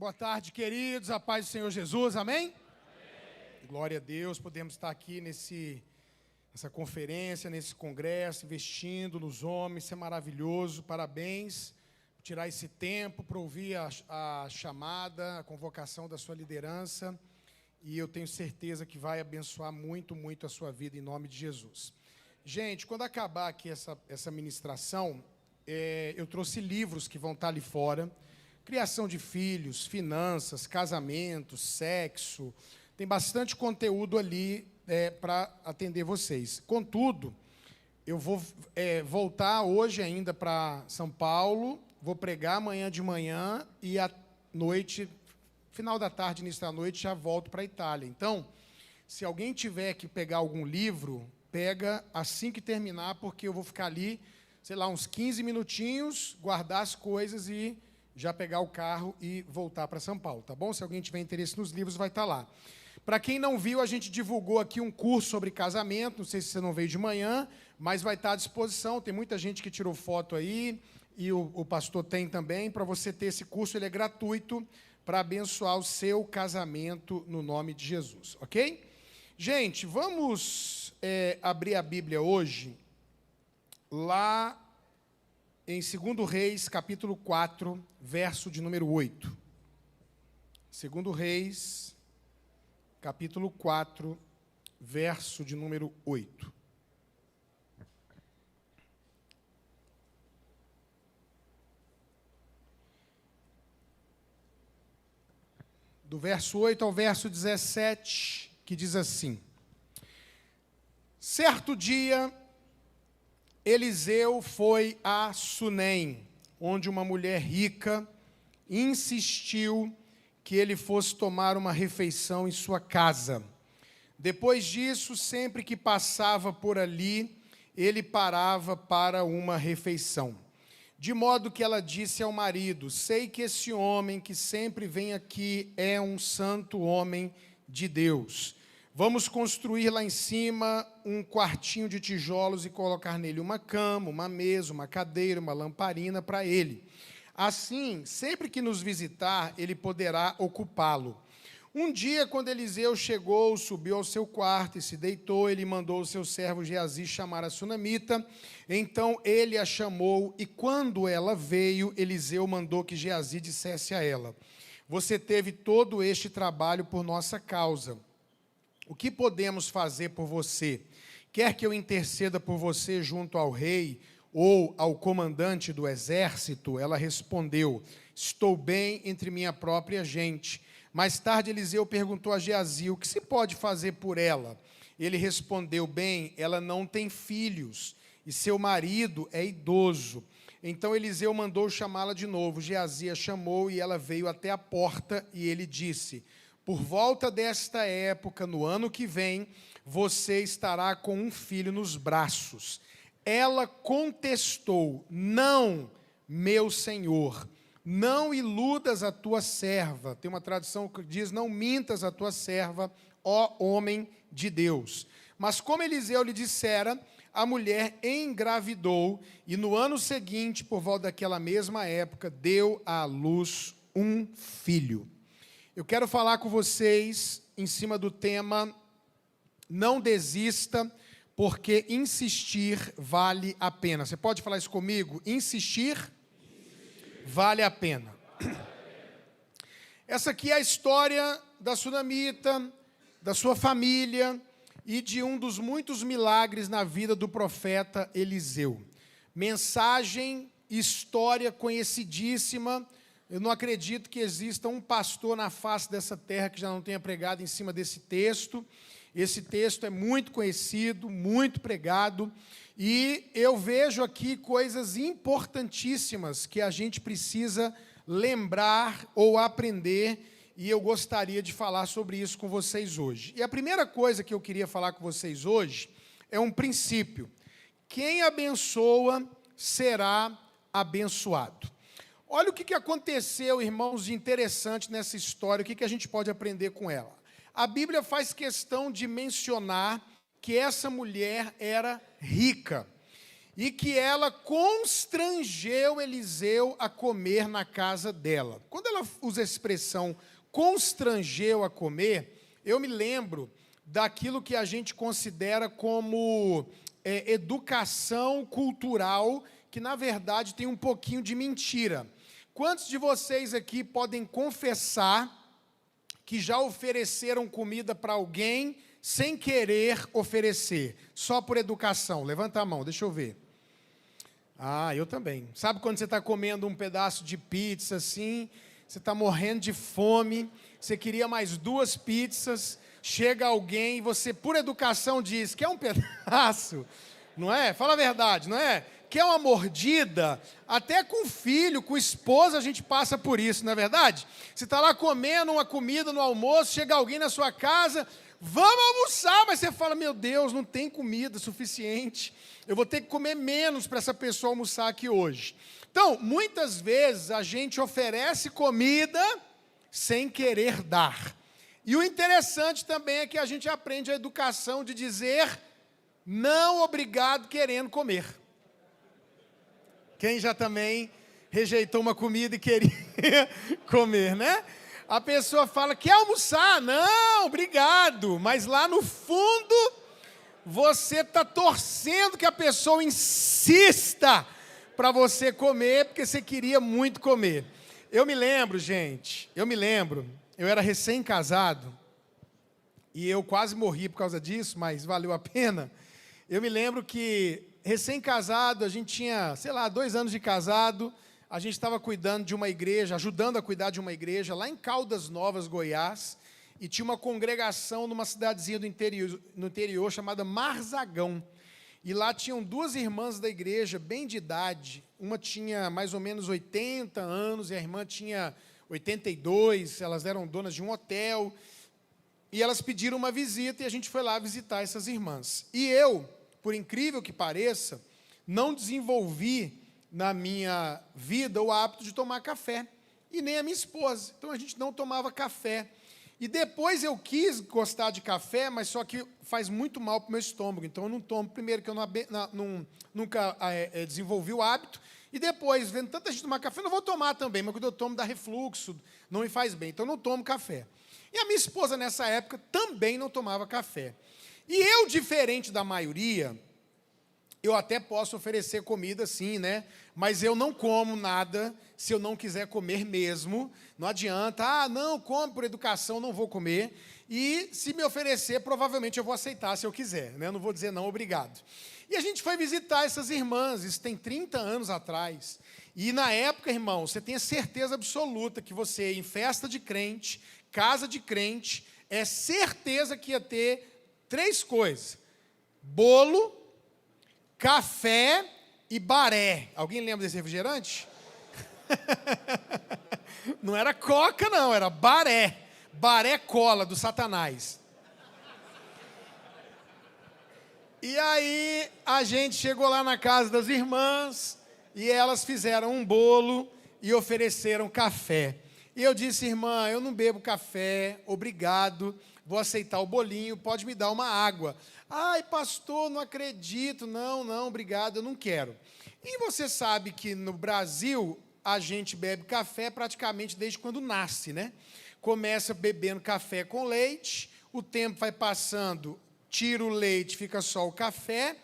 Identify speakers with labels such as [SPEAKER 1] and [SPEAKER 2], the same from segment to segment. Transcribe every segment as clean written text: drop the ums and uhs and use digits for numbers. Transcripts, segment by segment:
[SPEAKER 1] Boa tarde, queridos, a paz do Senhor Jesus, amém? Glória a Deus, podemos estar aqui nessa conferência, nesse congresso, investindo nos homens, isso é maravilhoso, parabéns por tirar esse tempo para ouvir a chamada, a convocação da sua liderança, e eu tenho certeza que vai abençoar muito, muito a sua vida, em nome de Jesus. Gente, quando acabar aqui essa ministração, eu trouxe livros que vão estar ali fora, criação de filhos, finanças, casamentos, sexo, tem bastante conteúdo ali para atender vocês. Contudo, eu vou voltar hoje ainda para São Paulo, vou pregar amanhã de manhã e à noite, final da tarde, início da noite, já volto para a Itália. Então, se alguém tiver que pegar algum livro, pega assim que terminar, porque eu vou ficar ali, sei lá, uns 15 minutinhos, guardar as coisas e já pegar o carro e voltar para São Paulo, tá bom? Se alguém tiver interesse nos livros, vai estar lá. Para quem não viu, a gente divulgou aqui um curso sobre casamento, não sei se você não veio de manhã, mas vai estar à disposição, tem muita gente que tirou foto aí, e o pastor tem também, para você ter esse curso, ele é gratuito, para abençoar o seu casamento no nome de Jesus, ok? Gente, vamos abrir a Bíblia hoje, lá em 2 Reis, capítulo 4, verso de número 8. 2 Reis, capítulo 4, verso de número 8. Do verso 8 ao verso 17, que diz assim: Certo dia, Eliseu foi a Sunem, onde uma mulher rica insistiu que ele fosse tomar uma refeição em sua casa. Depois disso, sempre que passava por ali, ele parava para uma refeição. De modo que ela disse ao marido: sei que esse homem que sempre vem aqui é um santo homem de Deus. Vamos construir lá em cima um quartinho de tijolos e colocar nele uma cama, uma mesa, uma cadeira, uma lamparina para ele. Assim, sempre que nos visitar, ele poderá ocupá-lo. Um dia, quando Eliseu chegou, subiu ao seu quarto e se deitou, ele mandou o seu servo Geazi chamar a sunamita. Então ele a chamou, e quando ela veio, Eliseu mandou que Geazi dissesse a ela: Você teve todo este trabalho por nossa causa. O que podemos fazer por você? Quer que eu interceda por você junto ao rei ou ao comandante do exército? Ela respondeu: Estou bem entre minha própria gente. Mais tarde, Eliseu perguntou a Geazi: O que se pode fazer por ela? Ele respondeu: Bem, ela não tem filhos e seu marido é idoso. Então Eliseu mandou chamá-la de novo. Geazi a chamou e ela veio até a porta e ele disse: Por volta desta época, no ano que vem, você estará com um filho nos braços. Ela contestou: Não, meu senhor, não iludas a tua serva. Tem uma tradução que diz: Não mintas a tua serva, ó homem de Deus. Mas como Eliseu lhe dissera, a mulher engravidou e no ano seguinte, por volta daquela mesma época, deu à luz um filho. Eu quero falar com vocês em cima do tema: não desista, porque insistir vale a pena. Você pode falar isso comigo? Insistir vale a pena. Essa aqui é a história da sunamita, da sua família e de um dos muitos milagres na vida do profeta Eliseu. Mensagem, história conhecidíssima. Eu não acredito que exista um pastor na face dessa terra que já não tenha pregado em cima desse texto. Esse texto é muito conhecido, muito pregado, e eu vejo aqui coisas importantíssimas que a gente precisa lembrar ou aprender, e eu gostaria de falar sobre isso com vocês hoje. E a primeira coisa que eu queria falar com vocês hoje é um princípio: quem abençoa será abençoado. Olha o que aconteceu, irmãos, de interessante nessa história, o que a gente pode aprender com ela. A Bíblia faz questão de mencionar que essa mulher era rica. e que ela constrangeu Eliseu a comer na casa dela. Quando ela usa a expressão constrangeu a comer, eu me lembro daquilo que a gente considera como educação cultural, que na verdade tem um pouquinho de mentira. Quantos de vocês aqui podem confessar que já ofereceram comida para alguém sem querer oferecer, só por educação? Levanta a mão, deixa eu ver. Ah, eu também. Sabe quando você está comendo um pedaço de pizza assim, você está morrendo de fome, você queria mais 2 pizzas, chega alguém e você, por educação, diz, quer um pedaço? Não é? Fala a verdade, não é? Quer uma mordida? Até com filho, com esposa, a gente passa por isso, não é verdade? Você está lá comendo uma comida no almoço, chega alguém na sua casa, vamos almoçar, mas você fala, meu Deus, não tem comida suficiente, eu vou ter que comer menos para essa pessoa almoçar aqui hoje. Então, muitas vezes a gente oferece comida sem querer dar. E o interessante também é que a gente aprende a educação de dizer não obrigado querendo comer. Quem já também rejeitou uma comida e queria comer, né? A pessoa fala, quer almoçar? Não, obrigado. Mas lá no fundo, você está torcendo que a pessoa insista para você comer, porque você queria muito comer. Eu me lembro, gente, eu era recém-casado, e eu quase morri por causa disso, mas valeu a pena. Eu me lembro que, recém-casado, a gente tinha, 2 anos de casado, a gente estava cuidando de uma igreja, ajudando a cuidar de uma igreja, lá em Caldas Novas, Goiás, e tinha uma congregação numa cidadezinha no interior chamada Marzagão. E lá tinham 2 irmãs da igreja, bem de idade. Uma tinha mais ou menos 80 anos e a irmã tinha 82. Elas eram donas de um hotel. E elas pediram uma visita e a gente foi lá visitar essas irmãs. E eu, por incrível que pareça, não desenvolvi na minha vida o hábito de tomar café. E nem a minha esposa. Então a gente não tomava café. E depois eu quis gostar de café, mas só que faz muito mal para o meu estômago. Então eu não tomo, primeiro que eu nunca desenvolvi o hábito, e depois, vendo tanta gente tomar café, eu não vou tomar também, mas quando eu tomo dá refluxo, não me faz bem, então eu não tomo café. E a minha esposa, nessa época, também não tomava café. E eu, diferente da maioria, eu até posso oferecer comida sim, né? Mas eu não como nada se eu não quiser comer mesmo. Não adianta, não, come por educação, não vou comer. E se me oferecer, provavelmente eu vou aceitar se eu quiser, né? Eu não vou dizer não, obrigado. E a gente foi visitar essas irmãs, isso tem 30 anos atrás. E na época, irmão, você tem a certeza absoluta que você, em festa de crente, casa de crente, é certeza que ia ter 3 coisas: bolo, café e baré. Alguém lembra desse refrigerante? Não era coca, não, era baré. Baré cola do Satanás. E aí a gente chegou lá na casa das irmãs e elas fizeram um bolo e ofereceram café. E eu disse, irmã, eu não bebo café, obrigado, vou aceitar o bolinho, pode me dar uma água. Ai, pastor, não acredito, não, obrigado, eu não quero. E você sabe que no Brasil a gente bebe café praticamente desde quando nasce, né? Começa bebendo café com leite, o tempo vai passando, tira o leite, fica só o café,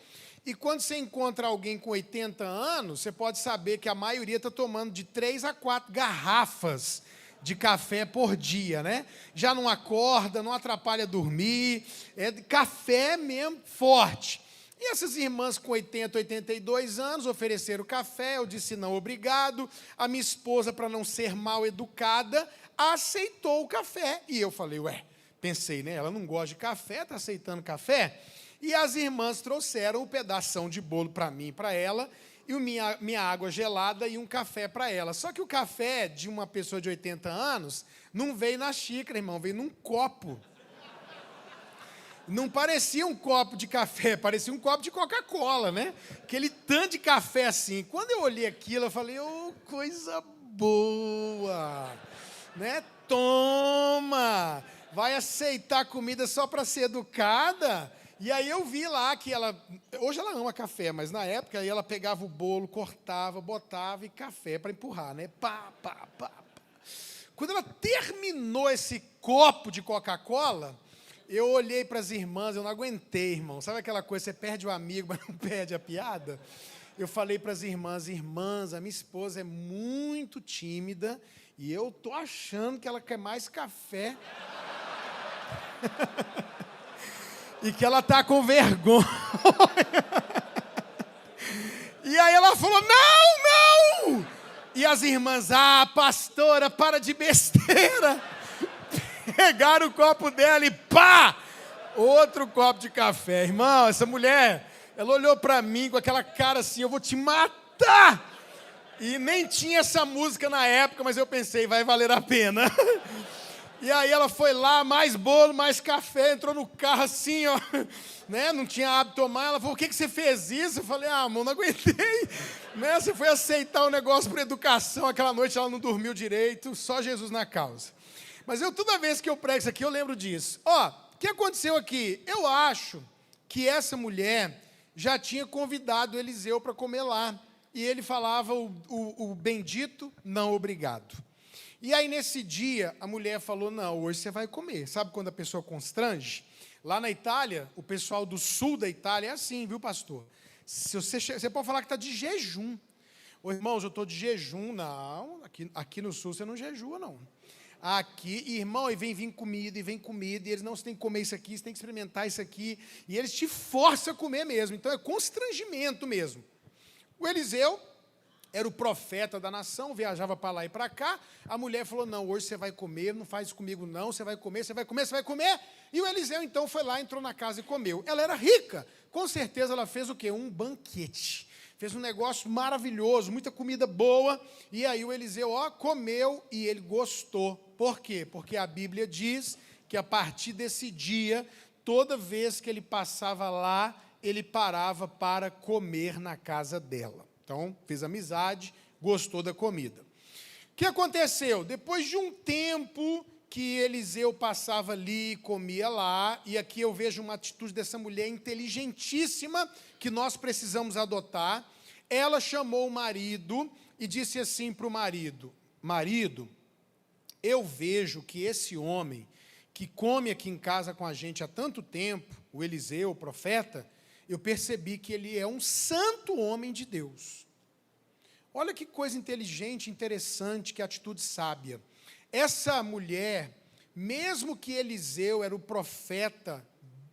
[SPEAKER 1] e quando você encontra alguém com 80 anos, você pode saber que a maioria está tomando de 3 a 4 garrafas de café por dia, né? Já não acorda, não atrapalha dormir, é café mesmo forte. E essas irmãs com 80, 82 anos ofereceram café, eu disse não, obrigado. A minha esposa, para não ser mal educada, aceitou o café. E eu falei, pensei, né? Ela não gosta de café, está aceitando café? E as irmãs trouxeram um pedação de bolo para mim e para ela, e minha água gelada e um café para ela. Só que o café de uma pessoa de 80 anos não veio na xícara, irmão, veio num copo. Não parecia um copo de café, parecia um copo de Coca-Cola, né? Aquele tanto de café assim. Quando eu olhei aquilo, eu falei, coisa boa, né? Toma, vai aceitar comida só para ser educada? E aí eu vi lá que ela, hoje ela ama café, mas na época aí ela pegava o bolo, cortava, botava e café para empurrar, né? Pá, pá, pá, pá. Quando ela terminou esse copo de Coca-Cola, eu olhei para as irmãs, eu não aguentei, irmão. Sabe aquela coisa, você perde o amigo, mas não perde a piada? Eu falei para as irmãs, a minha esposa é muito tímida e eu tô achando que ela quer mais café. E que ela tá com vergonha. E aí ela falou, não! E as irmãs, pastora, para de besteira. Pegaram o copo dela e pá! Outro copo de café. Irmão, essa mulher, ela olhou para mim com aquela cara assim, eu vou te matar. E nem tinha essa música na época, mas eu pensei, vai valer a pena. E aí ela foi lá, mais bolo, mais café, entrou no carro assim, ó, né? Não tinha hábito de tomar. Ela falou, o que você fez isso? Eu falei, amor, não aguentei. Né? Você foi aceitar o negócio por educação, aquela noite ela não dormiu direito, só Jesus na causa. Mas toda vez que eu prego isso aqui, eu lembro disso. O que aconteceu aqui? Eu acho que essa mulher já tinha convidado Eliseu para comer lá. E ele falava o bendito, não obrigado. E aí, nesse dia, a mulher falou, não, hoje você vai comer. Sabe quando a pessoa constrange? Lá na Itália, o pessoal do sul da Itália é assim, viu, pastor? Se você pode falar que está de jejum. Ô, irmãos, eu estou de jejum. Não, aqui no sul você não jejua, não. Aqui, irmão, e vem comida, e eles não, você tem que comer isso aqui, você tem que experimentar isso aqui. E eles te forçam a comer mesmo. Então, é constrangimento mesmo. O Eliseu era o profeta da nação, viajava para lá e para cá. A mulher falou, não, hoje você vai comer, não faz isso comigo não, você vai comer. E o Eliseu, então, foi lá, entrou na casa e comeu. Ela era rica, com certeza ela fez o quê? Um banquete. Fez um negócio maravilhoso, muita comida boa. E aí o Eliseu, comeu e ele gostou. Por quê? Porque a Bíblia diz que a partir desse dia, toda vez que ele passava lá, ele parava para comer na casa dela. Então, fez amizade, gostou da comida. O que aconteceu? Depois de um tempo que Eliseu passava ali, comia lá, e aqui eu vejo uma atitude dessa mulher inteligentíssima, que nós precisamos adotar. Ela chamou o marido e disse assim para o marido, marido, eu vejo que esse homem que come aqui em casa com a gente há tanto tempo, o Eliseu, o profeta, eu percebi que ele é um santo homem de Deus. Olha que coisa inteligente, interessante, que atitude sábia. Essa mulher, mesmo que Eliseu era o profeta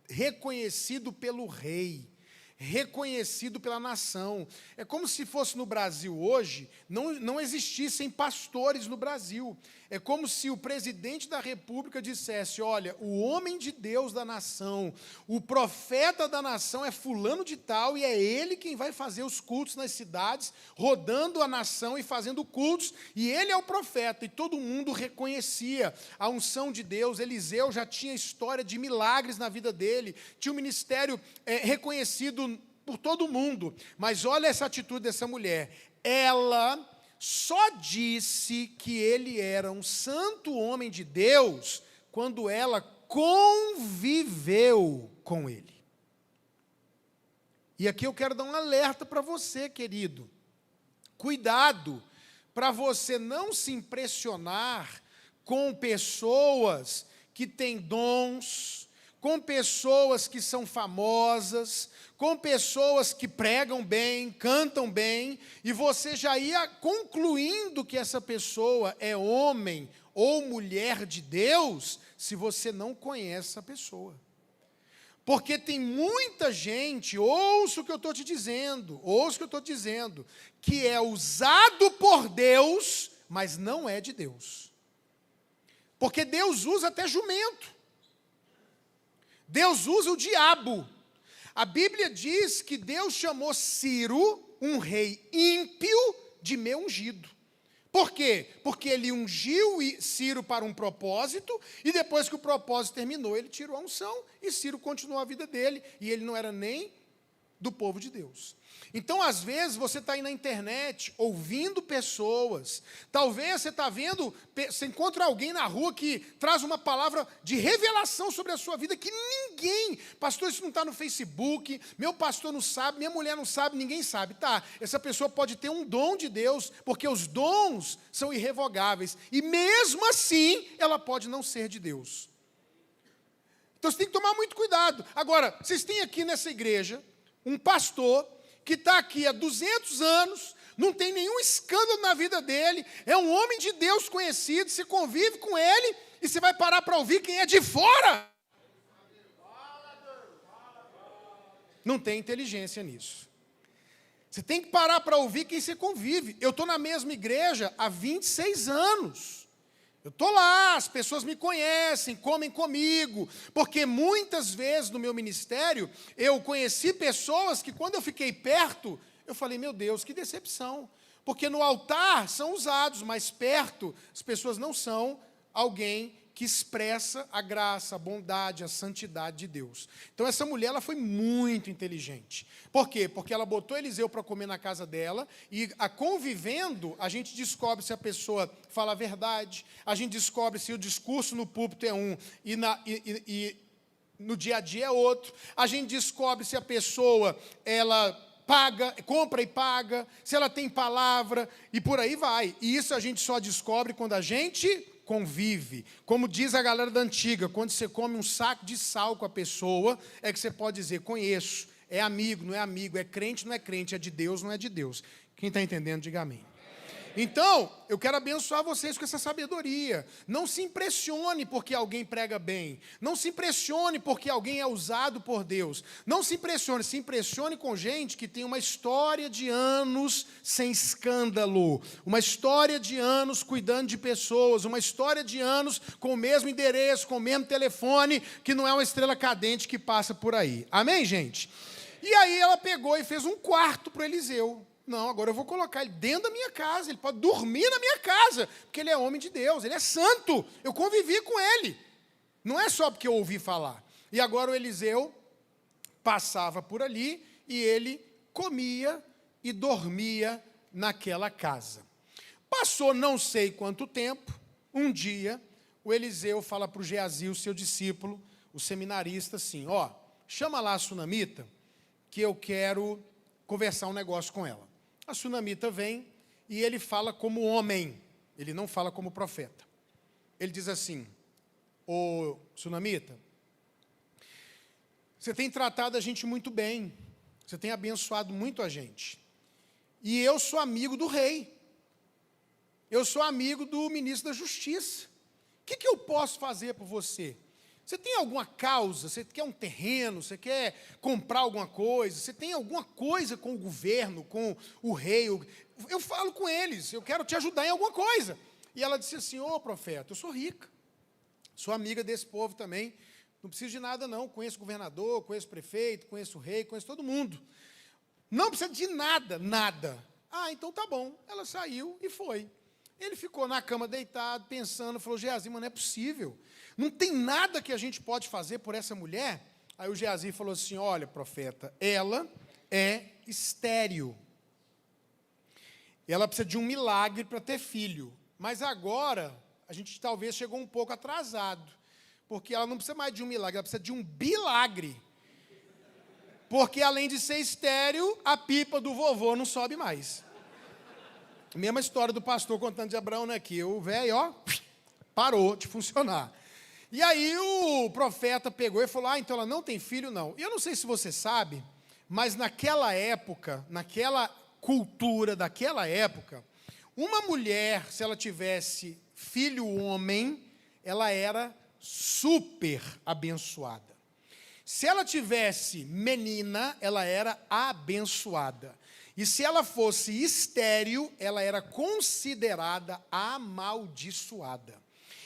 [SPEAKER 1] reconhecido pelo rei, reconhecido pela nação, é como se fosse no Brasil hoje, não existissem pastores no Brasil. É como se o presidente da República dissesse, olha, o homem de Deus da nação, o profeta da nação é fulano de tal, e é ele quem vai fazer os cultos nas cidades, rodando a nação e fazendo cultos, e ele é o profeta, e todo mundo reconhecia a unção de Deus. Eliseu já tinha história de milagres na vida dele, tinha um ministério reconhecido por todo mundo. Mas olha essa atitude dessa mulher, ela só disse que ele era um santo homem de Deus quando ela conviveu com ele. E aqui eu quero dar um alerta para você, querido. Cuidado para você não se impressionar com pessoas que têm dons, com pessoas que são famosas, com pessoas que pregam bem, cantam bem, e você já ia concluindo que essa pessoa é homem ou mulher de Deus, se você não conhece essa pessoa. Porque tem muita gente, ouça o que eu estou te dizendo, que é usado por Deus, mas não é de Deus. Porque Deus usa até jumento. Deus usa o diabo. A Bíblia diz que Deus chamou Ciro, um rei ímpio, de meu ungido. Por quê? Porque ele ungiu Ciro para um propósito, e depois que o propósito terminou, ele tirou a unção, e Ciro continuou a vida dele, e ele não era nem do povo de Deus. Então, às vezes, você está aí na internet, ouvindo pessoas, talvez você está vendo, você encontra alguém na rua que traz uma palavra de revelação sobre a sua vida, que ninguém, pastor, isso não está no Facebook, meu pastor não sabe, minha mulher não sabe, ninguém sabe. Tá, essa pessoa pode ter um dom de Deus, porque os dons são irrevogáveis, e mesmo assim, ela pode não ser de Deus. Então, você tem que tomar muito cuidado. Agora, vocês têm aqui nessa igreja um pastor que está aqui há 200 anos, não tem nenhum escândalo na vida dele, é um homem de Deus conhecido, você convive com ele e você vai parar para ouvir quem é de fora. Não tem inteligência nisso. Você tem que parar para ouvir quem você convive. Eu estou na mesma igreja há 26 anos. Eu estou lá, as pessoas me conhecem, comem comigo, porque muitas vezes no meu ministério, eu conheci pessoas que quando eu fiquei perto, eu falei, meu Deus, que decepção, porque no altar são usados, mas perto as pessoas não são alguém que expressa a graça, a bondade, a santidade de Deus. Então essa mulher ela foi muito inteligente. Por quê? Porque ela botou Eliseu para comer na casa dela e convivendo, a gente descobre se a pessoa fala a verdade, a gente descobre se o discurso no púlpito é um e no dia a dia é outro, a gente descobre se a pessoa ela paga, compra e paga, se ela tem palavra e por aí vai. E isso a gente só descobre quando a gente convive. Como diz a galera da antiga, quando você come um saco de sal com a pessoa, é que você pode dizer, conheço, é amigo, não é amigo, é crente, não é crente, é de Deus, não é de Deus. Quem está entendendo, diga amém. Então, eu quero abençoar vocês com essa sabedoria. Não se impressione porque alguém prega bem. Não se impressione porque alguém é usado por Deus. Não se impressione com gente que tem uma história de anos sem escândalo. Uma história de anos cuidando de pessoas. Uma história de anos com o mesmo endereço, com o mesmo telefone, que não é uma estrela cadente que passa por aí. Amém, gente? E aí ela pegou e fez um quarto para o Eliseu. Não, agora eu vou colocar ele dentro da minha casa, ele pode dormir na minha casa, porque ele é homem de Deus, ele é santo, eu convivi com ele. Não é só porque eu ouvi falar. E agora o Eliseu passava por ali e ele comia e dormia naquela casa. Passou não sei quanto tempo, um dia, o Eliseu fala para o Geazi, o seu discípulo, o seminarista, assim, ó, chama lá a sunamita, que eu quero conversar um negócio com ela. A sunamita vem e ele fala como homem, ele não fala como profeta. Ele diz assim, ô sunamita, você tem tratado a gente muito bem, você tem abençoado muito a gente. E eu sou amigo do rei, eu sou amigo do ministro da Justiça. O que eu posso fazer por você? Você tem alguma causa, você quer um terreno, você quer comprar alguma coisa, você tem alguma coisa com o governo, com o rei, eu falo com eles, eu quero te ajudar em alguma coisa. E ela disse assim, ô profeta, eu sou rica, sou amiga desse povo também, não preciso de nada não, conheço o governador, conheço o prefeito, conheço o rei, conheço todo mundo. Não precisa de nada, nada. Ah, então tá bom. Ela saiu e foi. Ele ficou na cama deitado, pensando, falou, Geazi, mas não é possível. Não tem nada que a gente pode fazer por essa mulher? Aí o Geazi falou assim, olha, profeta, ela é estéril. Ela precisa de um milagre para ter filho. Mas agora, a gente talvez chegou um pouco atrasado. Porque ela não precisa mais de um milagre, ela precisa de um bilagre. Porque além de ser estéril, a pipa do vovô não sobe mais. Mesma história do pastor contando de Abraão, né? Que o velho, ó, parou de funcionar. E aí o profeta pegou e falou, então ela não tem filho, não. E eu não sei se você sabe, mas naquela época, naquela cultura daquela época, uma mulher, se ela tivesse filho homem, ela era super abençoada. Se ela tivesse menina, ela era abençoada. E se ela fosse estéril, ela era considerada amaldiçoada.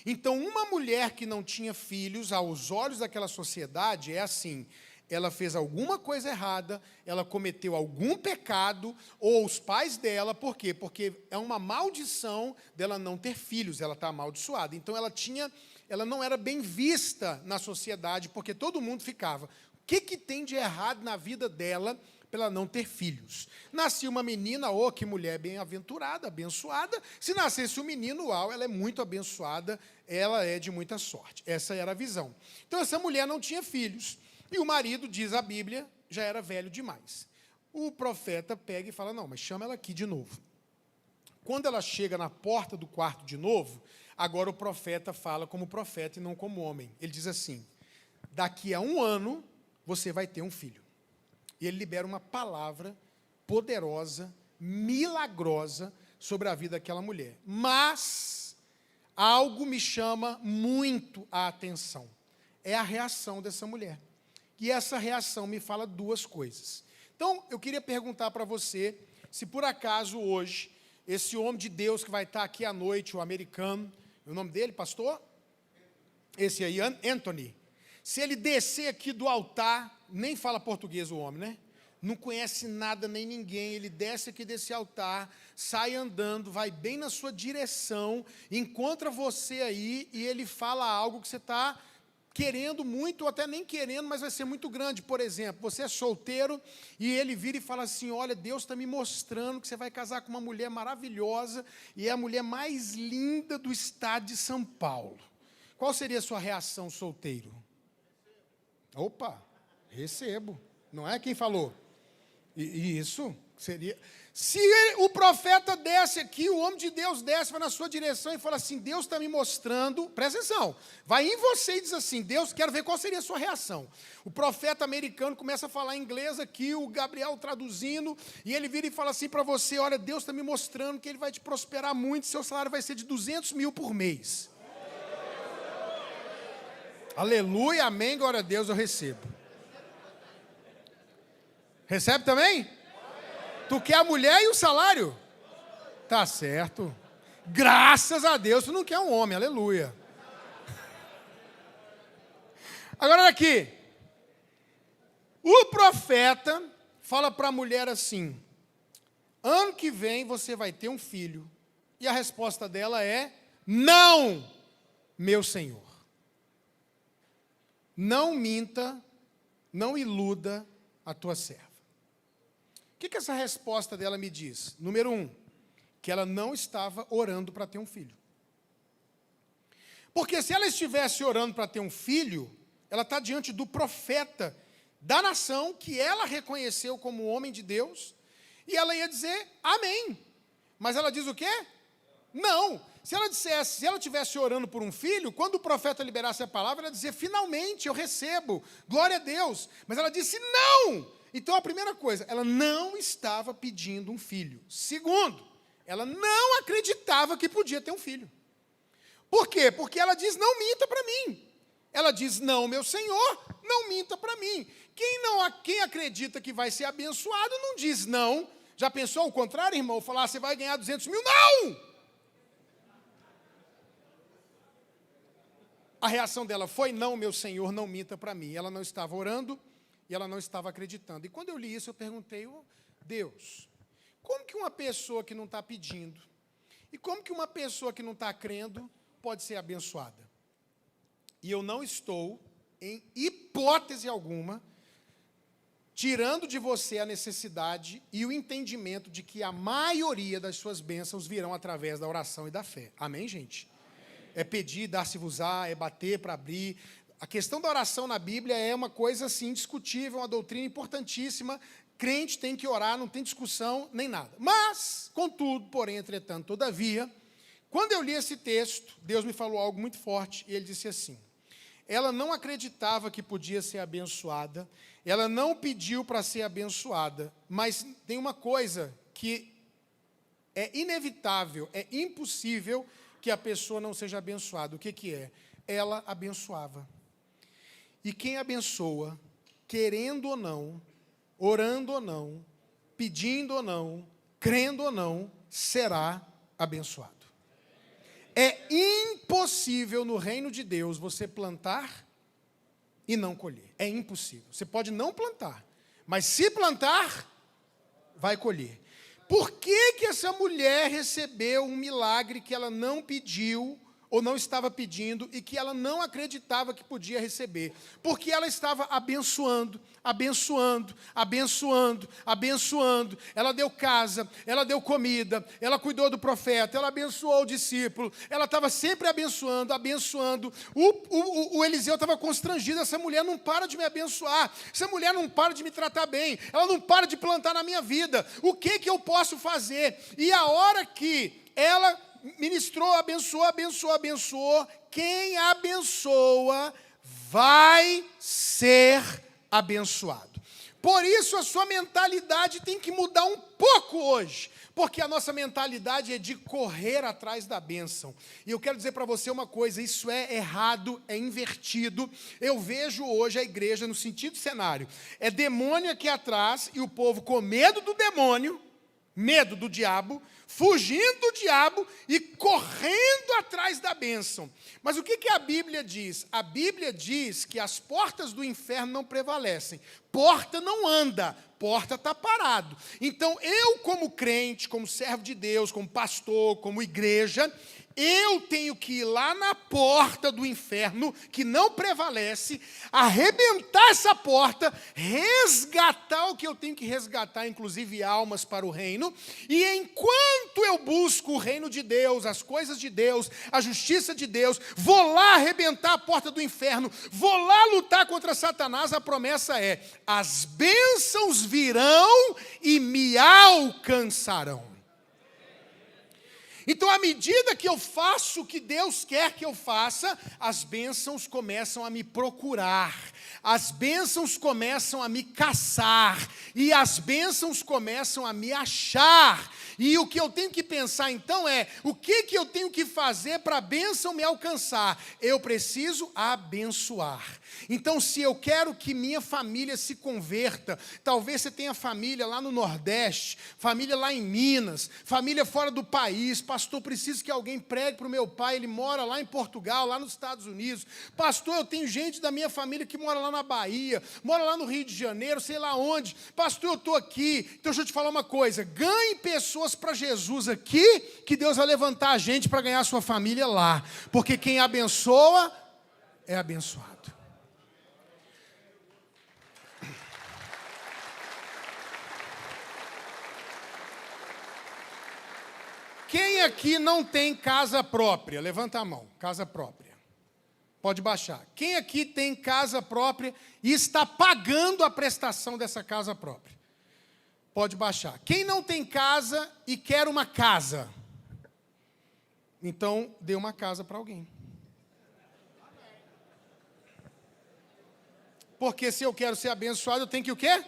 [SPEAKER 1] Então, uma mulher que não tinha filhos, aos olhos daquela sociedade, é assim, ela fez alguma coisa errada, ela cometeu algum pecado, ou os pais dela, por quê? Porque é uma maldição dela não ter filhos, ela está amaldiçoada. Então, ela não era bem vista na sociedade, porque todo mundo ficava, o que tem de errado na vida dela para ela não ter filhos. Nascia uma menina, que mulher bem-aventurada, abençoada. Se nascesse um menino, ela é muito abençoada, ela é de muita sorte. Essa era a visão. Então, essa mulher não tinha filhos. E o marido, diz a Bíblia, já era velho demais. O profeta pega e fala, não, mas chama ela aqui de novo. Quando ela chega na porta do quarto de novo, agora o profeta fala como profeta e não como homem. Ele diz assim, daqui a 1 ano, você vai ter um filho. E ele libera uma palavra poderosa, milagrosa, sobre a vida daquela mulher. Mas, algo me chama muito a atenção. É a reação dessa mulher. E essa reação me fala 2 coisas. Então, eu queria perguntar para você, se por acaso hoje, esse homem de Deus que vai estar aqui à noite, o americano, o nome dele, pastor? Esse aí, Anthony. Se ele descer aqui do altar, nem fala português o homem, né? Não conhece nada nem ninguém, ele desce aqui desse altar, sai andando, vai bem na sua direção, encontra você aí e ele fala algo que você está querendo muito, ou até nem querendo, mas vai ser muito grande. Por exemplo, você é solteiro e ele vira e fala assim, olha, Deus está me mostrando que você vai casar com uma mulher maravilhosa e é a mulher mais linda do estado de São Paulo. Qual seria a sua reação, solteiro? Opa, recebo. Não é quem falou? E isso seria... Se o profeta desce aqui, o homem de Deus desce, vai na sua direção e fala assim, Deus está me mostrando, presta atenção, vai em você e diz assim, Deus, quero ver qual seria a sua reação. O profeta americano começa a falar inglês aqui, o Gabriel traduzindo, e ele vira e fala assim para você, olha, Deus está me mostrando que Ele vai te prosperar muito, seu salário vai ser de 200 mil por mês. Aleluia, amém, glória a Deus, eu recebo. Recebe também? Tu quer a mulher e o salário? Tá certo. Graças a Deus, tu não quer um homem, aleluia. Agora aqui. O profeta fala para a mulher assim, ano que vem você vai ter um filho. E a resposta dela é, não, meu Senhor. Não minta, não iluda a tua serva. O que essa resposta dela me diz? Número 1, que ela não estava orando para ter um filho. Porque se ela estivesse orando para ter um filho, ela está diante do profeta da nação, que ela reconheceu como homem de Deus, e ela ia dizer, amém. Mas ela diz o quê? Não. Se ela estivesse orando por um filho, quando o profeta liberasse a palavra, ela ia dizer, finalmente eu recebo, glória a Deus. Mas ela disse, não. Então, a primeira coisa, ela não estava pedindo um filho. Segundo, ela não acreditava que podia ter um filho. Por quê? Porque ela diz, não minta para mim. Ela diz, não, meu Senhor, não minta para mim. Quem acredita que vai ser abençoado não diz não. Já pensou o contrário, irmão? Falar, você vai ganhar 200 mil? Não! A reação dela foi, não, meu Senhor, não minta para mim. Ela não estava orando. E ela não estava acreditando. E quando eu li isso, eu perguntei, Deus, como que uma pessoa que não está pedindo, e como que uma pessoa que não está crendo, pode ser abençoada? E eu não estou, em hipótese alguma, tirando de você a necessidade e o entendimento de que a maioria das suas bênçãos virão através da oração e da fé. Amém, gente? Amém. É pedir, dar-se-vos-á, é bater para abrir. A questão da oração na Bíblia é uma coisa assim indiscutível, uma doutrina importantíssima. Crente tem que orar, não tem discussão nem nada. Mas, contudo, porém, entretanto, todavia, quando eu li esse texto, Deus me falou algo muito forte e Ele disse assim, ela não acreditava que podia ser abençoada, ela não pediu para ser abençoada, mas tem uma coisa que é inevitável, é impossível que a pessoa não seja abençoada. O que é? Ela abençoava. E quem abençoa, querendo ou não, orando ou não, pedindo ou não, crendo ou não, será abençoado. É impossível no reino de Deus você plantar e não colher. É impossível. Você pode não plantar, mas se plantar, vai colher. Por que essa mulher recebeu um milagre que ela não pediu ou não estava pedindo e que ela não acreditava que podia receber, porque ela estava abençoando, abençoando, abençoando, abençoando. Ela deu casa, ela deu comida, ela cuidou do profeta, ela abençoou o discípulo, ela estava sempre abençoando, abençoando. O Eliseu estava constrangido, essa mulher não para de me abençoar, essa mulher não para de me tratar bem, ela não para de plantar na minha vida, o que eu posso fazer? E a hora que ela ministrou, abençoou, abençoou, abençoou, quem abençoa vai ser abençoado. Por isso a sua mentalidade tem que mudar um pouco hoje, porque a nossa mentalidade é de correr atrás da bênção. E eu quero dizer para você uma coisa, isso é errado, é invertido. Eu vejo hoje a igreja no sentido cenário, é demônio aqui atrás e o povo com medo do demônio, medo do diabo, fugindo do diabo e correndo atrás da bênção. Mas o que a Bíblia diz? A Bíblia diz que as portas do inferno não prevalecem. Porta não anda, porta está parado. Então eu, como crente, como servo de Deus, como pastor, como igreja, eu tenho que ir lá na porta do inferno, que não prevalece, arrebentar essa porta, resgatar o que eu tenho que resgatar, inclusive almas para o reino, e enquanto eu busco o reino de Deus, as coisas de Deus, a justiça de Deus, vou lá arrebentar a porta do inferno, vou lá lutar contra Satanás, a promessa é, as bênçãos virão e me alcançarão. Então, à medida que eu faço o que Deus quer que eu faça, as bênçãos começam a me procurar, as bênçãos começam a me caçar, e as bênçãos começam a me achar. E o que eu tenho que pensar, então, é, o que eu tenho que fazer para a bênção me alcançar? Eu preciso abençoar. Então, se eu quero que minha família se converta, talvez você tenha família lá no Nordeste, família lá em Minas, família fora do país. Pastor, preciso que alguém pregue para o meu pai, ele mora lá em Portugal, lá nos Estados Unidos. Pastor, eu tenho gente da minha família que mora lá na Bahia, mora lá no Rio de Janeiro, sei lá onde. Pastor, eu estou aqui. Então, deixa eu te falar uma coisa, ganhe pessoas para Jesus aqui, que Deus vai levantar a gente para ganhar a sua família lá. Porque quem abençoa, é abençoado. Quem aqui não tem casa própria? Levanta a mão, casa própria. Pode baixar. Quem aqui tem casa própria e está pagando a prestação dessa casa própria? Pode baixar. Quem não tem casa e quer uma casa? Então, dê uma casa para alguém. Porque se eu quero ser abençoado, eu tenho que o quê?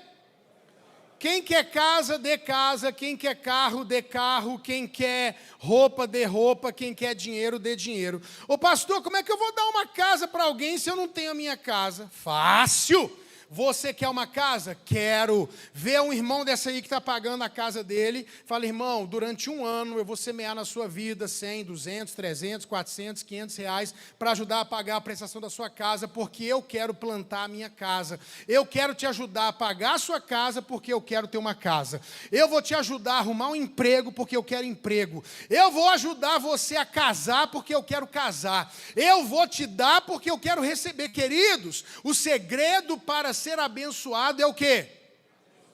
[SPEAKER 1] Quem quer casa, dê casa. Quem quer carro, dê carro. Quem quer roupa, dê roupa. Quem quer dinheiro, dê dinheiro. Ô pastor, como é que eu vou dar uma casa para alguém se eu não tenho a minha casa? Fácil! Você quer uma casa? Quero. Vê um irmão dessa aí que está pagando a casa dele. Fala, irmão, durante um ano eu vou semear na sua vida 100, 200, 300, 400, 500 reais para ajudar a pagar a prestação da sua casa, porque eu quero plantar a minha casa. Eu quero te ajudar a pagar a sua casa, porque eu quero ter uma casa. Eu vou te ajudar a arrumar um emprego, porque eu quero emprego. Eu vou ajudar você a casar, porque eu quero casar. Eu vou te dar, porque eu quero receber. Queridos, o segredo para ser abençoado é o quê?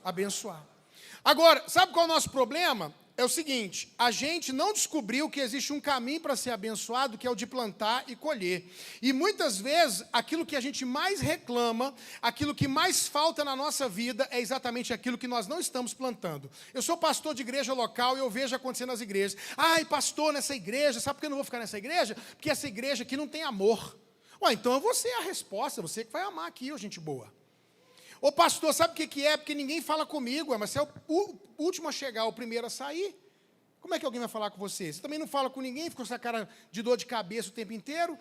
[SPEAKER 1] Abençoar. Agora, sabe qual é o nosso problema? É o seguinte, a gente não descobriu que existe um caminho para ser abençoado, que é o de plantar e colher. E muitas vezes, aquilo que a gente mais reclama, aquilo que mais falta na nossa vida, é exatamente aquilo que nós não estamos plantando. Eu sou pastor de igreja local e eu vejo acontecer nas igrejas. Ai, pastor, nessa igreja, sabe por que eu não vou ficar nessa igreja? Porque essa igreja aqui não tem amor. Ué, então é você a resposta, você que vai amar aqui, ô gente boa. Ô pastor, sabe o que é? Porque ninguém fala comigo, mas você é o último a chegar, o primeiro a sair. Como é que alguém vai falar com você? Você também não fala com ninguém, fica com essa cara de dor de cabeça o tempo inteiro.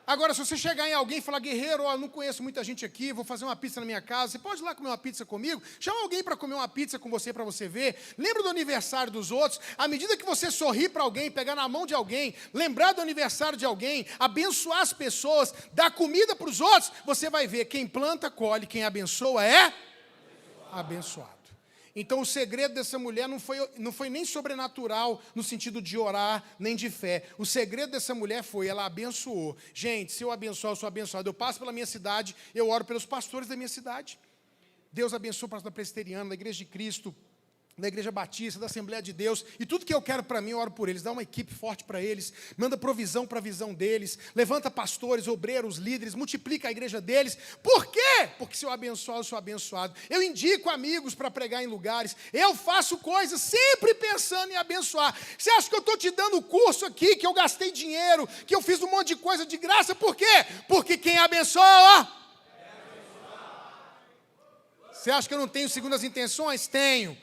[SPEAKER 1] Agora, se você chegar em alguém e falar, guerreiro, ó, não conheço muita gente aqui, vou fazer uma pizza na minha casa, você pode ir lá comer uma pizza comigo? Chama alguém para comer uma pizza com você, para você ver. Lembra do aniversário dos outros? À medida que você sorrir para alguém, pegar na mão de alguém, lembrar do aniversário de alguém, abençoar as pessoas, dar comida para os outros, você vai ver, quem planta, colhe, quem abençoa é abençoado. Então, o segredo dessa mulher não foi nem sobrenatural, no sentido de orar, nem de fé. O segredo dessa mulher foi, ela abençoou. Gente, se eu abençoar, eu sou abençoado. Eu passo pela minha cidade, eu oro pelos pastores da minha cidade. Deus abençoa o pastor da Presbiteriana, da Igreja de Cristo, da Igreja Batista, da Assembleia de Deus, e tudo que eu quero para mim, eu oro por eles, dá uma equipe forte para eles, manda provisão para a visão deles, levanta pastores, obreiros, líderes, multiplica a igreja deles. Por quê? Porque se eu abençoar, eu sou abençoado. Eu indico amigos para pregar em lugares, eu faço coisas sempre pensando em abençoar. Você acha que eu estou te dando curso aqui, que eu gastei dinheiro, que eu fiz um monte de coisa de graça, por quê? Porque quem abençoa... Você acha que eu não tenho segundas intenções? Tenho.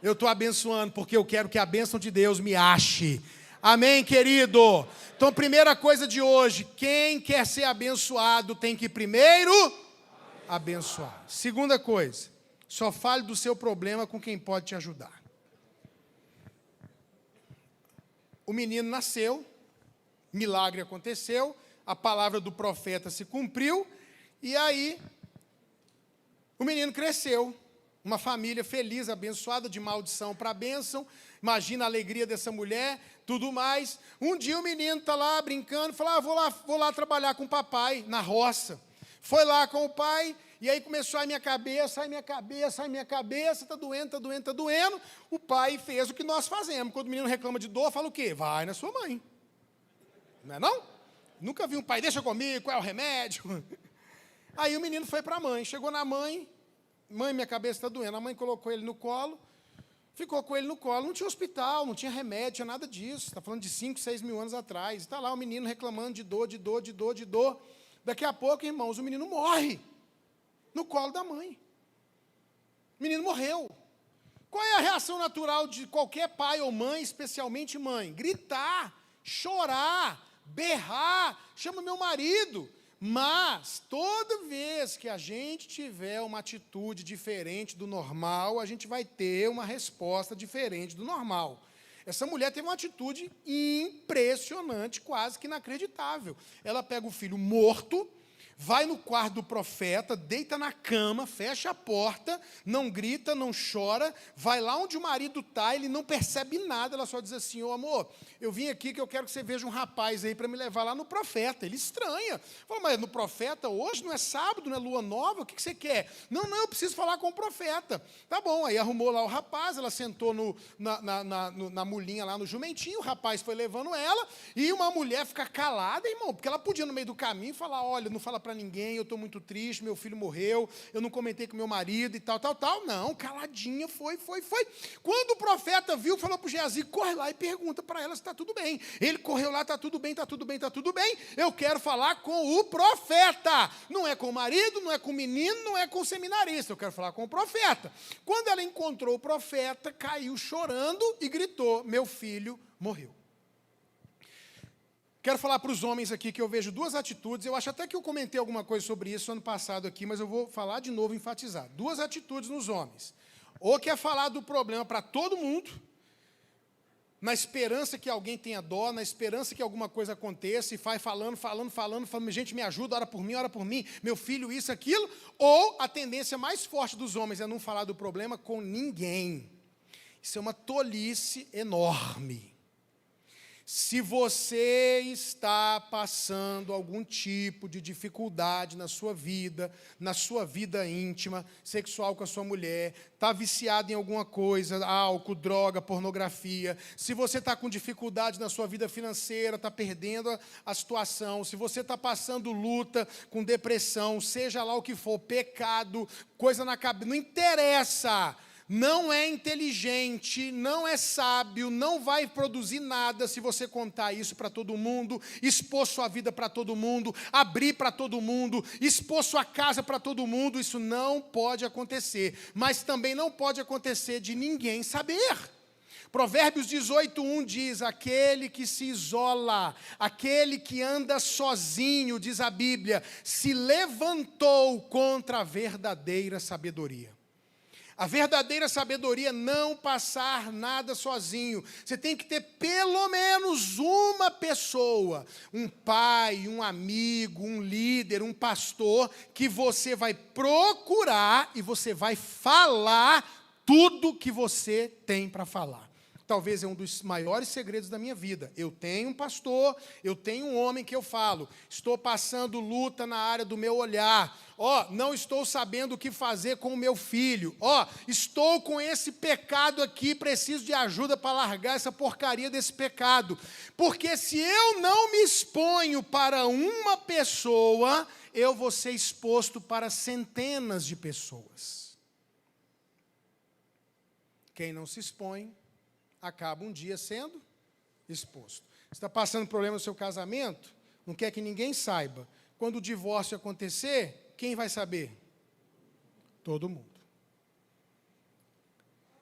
[SPEAKER 1] Eu estou abençoando porque eu quero que a bênção de Deus me ache. Amém, querido? Então, primeira coisa de hoje, quem quer ser abençoado tem que primeiro abençoar. Segunda coisa, só fale do seu problema com quem pode te ajudar. O menino nasceu, milagre aconteceu, a palavra do profeta se cumpriu, e aí o menino cresceu. Uma família feliz, abençoada, de maldição para bênção. Imagina a alegria dessa mulher, tudo mais. Um dia o menino está lá brincando, fala, vou lá trabalhar com o papai, na roça. Foi lá com o pai, e aí começou a minha cabeça, está doendo. O pai fez o que nós fazemos. Quando o menino reclama de dor, fala o quê? Vai na sua mãe. Não é não? Nunca vi um pai, deixa comigo, qual é o remédio? Aí o menino foi para a mãe, chegou na mãe, mãe, minha cabeça está doendo. A mãe colocou ele no colo, ficou com ele no colo. Não tinha hospital, não tinha remédio, tinha nada disso. Está falando de 5, 6 mil anos atrás. Está lá o menino reclamando de dor. Daqui a pouco, irmãos, o menino morre no colo da mãe. O menino morreu. Qual é a reação natural de qualquer pai ou mãe, especialmente mãe? Gritar, chorar, berrar, chama meu marido. Mas, toda vez que a gente tiver uma atitude diferente do normal, a gente vai ter uma resposta diferente do normal. Essa mulher teve uma atitude impressionante, quase que inacreditável. Ela pega o filho morto, vai no quarto do profeta, deita na cama, fecha a porta, não grita, não chora, vai lá onde o marido está, ele não percebe nada, ela só diz assim, ô amor, eu vim aqui que eu quero que você veja um rapaz aí para me levar lá no profeta. Ele estranha. Fala, mas no profeta hoje não é sábado, não é lua nova, o que você quer? Não, eu preciso falar com o profeta. Tá bom, aí arrumou lá o rapaz, ela sentou na mulinha lá no jumentinho, o rapaz foi levando ela, e uma mulher fica calada, irmão, porque ela podia no meio do caminho falar, olha, não fala para ninguém, eu estou muito triste, meu filho morreu, eu não comentei com meu marido e tal. Não, caladinha, foi. Quando o profeta viu, falou para o Geazi, corre lá e pergunta para ela se está tudo bem. Ele correu lá, está tudo bem, eu quero falar com o profeta. Não é com o marido, não é com o menino, não é com o seminarista, eu quero falar com o profeta. Quando ela encontrou o profeta, caiu chorando e gritou, meu filho morreu. Quero falar para os homens aqui que eu vejo duas atitudes, eu acho até que eu comentei alguma coisa sobre isso ano passado aqui, mas eu vou falar de novo, enfatizar. Duas atitudes nos homens. Ou quer falar do problema para todo mundo, na esperança que alguém tenha dó, na esperança que alguma coisa aconteça, e vai falando, gente, me ajuda, ora por mim, meu filho, isso, aquilo. Ou a tendência mais forte dos homens é não falar do problema com ninguém. Isso é uma tolice enorme. Se você está passando algum tipo de dificuldade na sua vida íntima, sexual com a sua mulher, está viciado em alguma coisa, álcool, droga, pornografia, se você está com dificuldade na sua vida financeira, está perdendo a situação, se você está passando luta com depressão, seja lá o que for, pecado, coisa na cabeça, não interessa. Não é inteligente, não é sábio, não vai produzir nada se você contar isso para todo mundo, expor sua vida para todo mundo, abrir para todo mundo, expor sua casa para todo mundo. Isso não pode acontecer, mas também não pode acontecer de ninguém saber. Provérbios 18:1 diz, aquele que se isola, aquele que anda sozinho, diz a Bíblia, se levantou contra a verdadeira sabedoria. A verdadeira sabedoria é não passar nada sozinho. Você tem que ter pelo menos uma pessoa, um pai, um amigo, um líder, um pastor, que você vai procurar e você vai falar tudo que você tem para falar. Talvez é um dos maiores segredos da minha vida. Eu tenho um pastor, eu tenho um homem que eu falo. Estou passando luta na área do meu olhar. Não estou sabendo o que fazer com o meu filho. Estou com esse pecado aqui, preciso de ajuda para largar essa porcaria desse pecado. Porque se eu não me exponho para uma pessoa, eu vou ser exposto para centenas de pessoas. Quem não se expõe, acaba um dia sendo exposto. Você está passando problema no seu casamento, não quer que ninguém saiba. Quando o divórcio acontecer, quem vai saber? Todo mundo.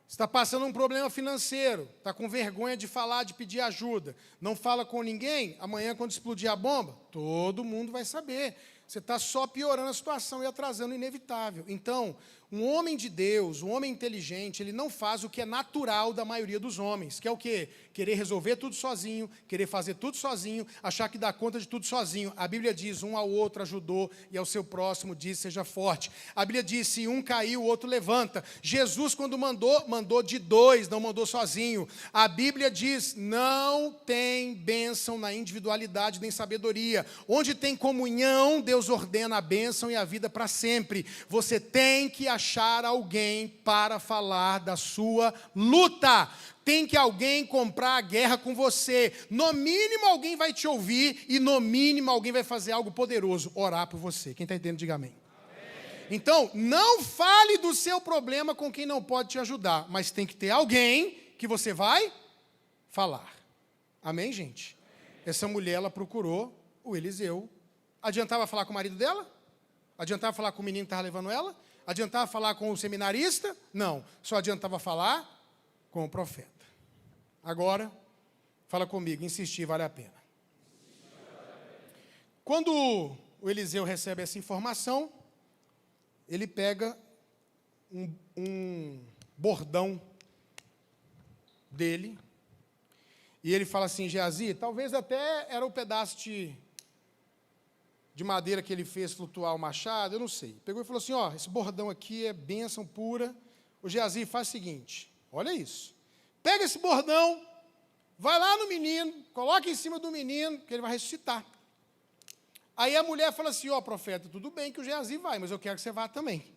[SPEAKER 1] Está passando um problema financeiro, está com vergonha de falar, de pedir ajuda, não fala com ninguém, amanhã quando explodir a bomba, todo mundo vai saber. Você está só piorando a situação e atrasando o inevitável. Então, um homem de Deus, um homem inteligente, ele não faz o que é natural da maioria dos homens, que é o quê? Querer resolver tudo sozinho, querer fazer tudo sozinho, achar que dá conta de tudo sozinho. A Bíblia diz, um ao outro ajudou e ao seu próximo diz, seja forte. A Bíblia diz, se um cair, o outro levanta. Jesus, quando mandou de dois, não mandou sozinho. A Bíblia diz, não tem bênção na individualidade nem sabedoria. Onde tem comunhão, Deus ordena a bênção e a vida para sempre. Você tem que achar alguém para falar da sua luta. Tem que alguém comprar a guerra com você. No mínimo alguém vai te ouvir e no mínimo alguém vai fazer algo poderoso, orar por você. Quem está entendendo, diga amém. Então, não fale do seu problema com quem não pode te ajudar, mas tem que ter alguém que você vai falar. Amém, gente? Essa mulher, ela procurou o Eliseu. Adiantava falar com o marido dela? Adiantava falar com o menino que estava levando ela? Adiantava falar com o seminarista? Não, só adiantava falar com o profeta. Agora, fala comigo, insistir vale a pena. Quando o Eliseu recebe essa informação, ele pega um bordão dele e ele fala assim, Geazi, talvez até era um pedaço de madeira que ele fez flutuar o machado, eu não sei. Pegou e falou assim, esse bordão aqui é bênção pura. O Geazi faz o seguinte, olha isso. Pega esse bordão, vai lá no menino, coloca em cima do menino, que ele vai ressuscitar. Aí a mulher fala assim, profeta, tudo bem que o Geazi vai, mas eu quero que você vá também.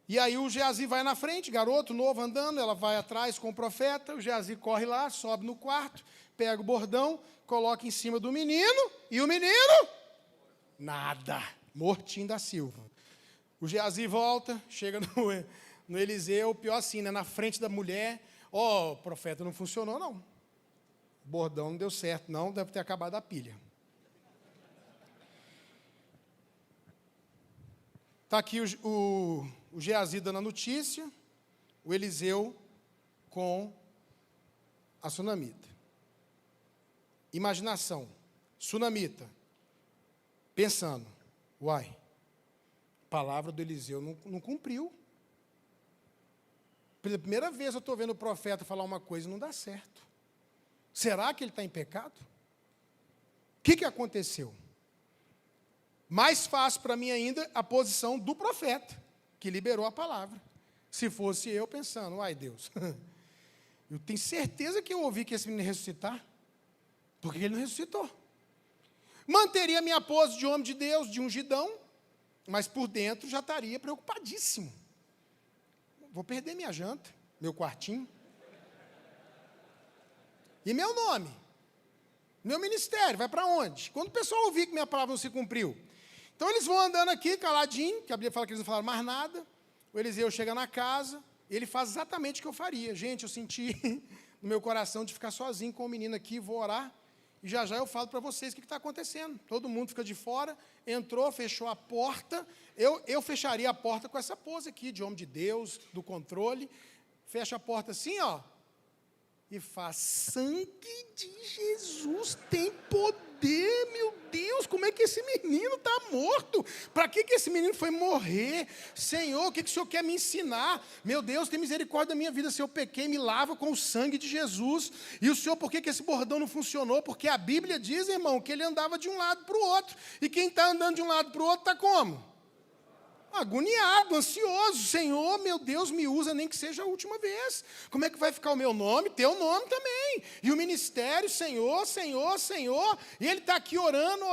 [SPEAKER 1] E aí o Geazi vai na frente, garoto novo andando, ela vai atrás com o profeta, o Geazi corre lá, sobe no quarto, pega o bordão, coloca em cima do menino, e o menino, nada, mortinho da Silva. O Geazi volta, chega no Eliseu, pior assim, né, na frente da mulher, profeta, não funcionou não. O bordão não deu certo, não, deve ter acabado a pilha. Está aqui o Geazi dando a notícia, o Eliseu com a sunamita. Imaginação, sunamita, pensando, a palavra do Eliseu não cumpriu. Pela primeira vez eu estou vendo o profeta falar uma coisa e não dá certo. Será que ele está em pecado? O que aconteceu? Mais fácil para mim ainda a posição do profeta, que liberou a palavra. Se fosse eu pensando, Deus, eu tenho certeza que eu ouvi que esse menino ia ressuscitar, porque ele não ressuscitou. Manteria minha pose de homem de Deus, de ungidão, mas por dentro já estaria preocupadíssimo. Vou perder minha janta, meu quartinho. E meu nome? Meu ministério, vai para onde? Quando o pessoal ouvir que minha palavra não se cumpriu. Então eles vão andando aqui, caladinho, que a Bíblia fala que eles não falaram mais nada. O Eliseu chega na casa, ele faz exatamente o que eu faria. Gente, eu senti no meu coração de ficar sozinho com o menino aqui, vou orar. E já eu falo para vocês o que está acontecendo. Todo mundo fica de fora, entrou, fechou a porta. Eu fecharia a porta com essa pose aqui, de homem de Deus, do controle. Fecha a porta assim, e faz, sangue de Jesus tem poder, meu Deus, como é que esse menino está morto? Para que esse menino foi morrer? Senhor, o que o Senhor quer me ensinar? Meu Deus, tem misericórdia da minha vida. Se eu pequei, me lava com o sangue de Jesus. E o Senhor, por que esse bordão não funcionou? Porque a Bíblia diz, irmão, que ele andava de um lado para o outro. E quem está andando de um lado para o outro está como? Agoniado, ansioso. Senhor, meu Deus, me usa nem que seja a última vez. Como é que vai ficar o meu nome? Teu nome também. E o ministério, Senhor, Senhor, Senhor. E ele está aqui orando.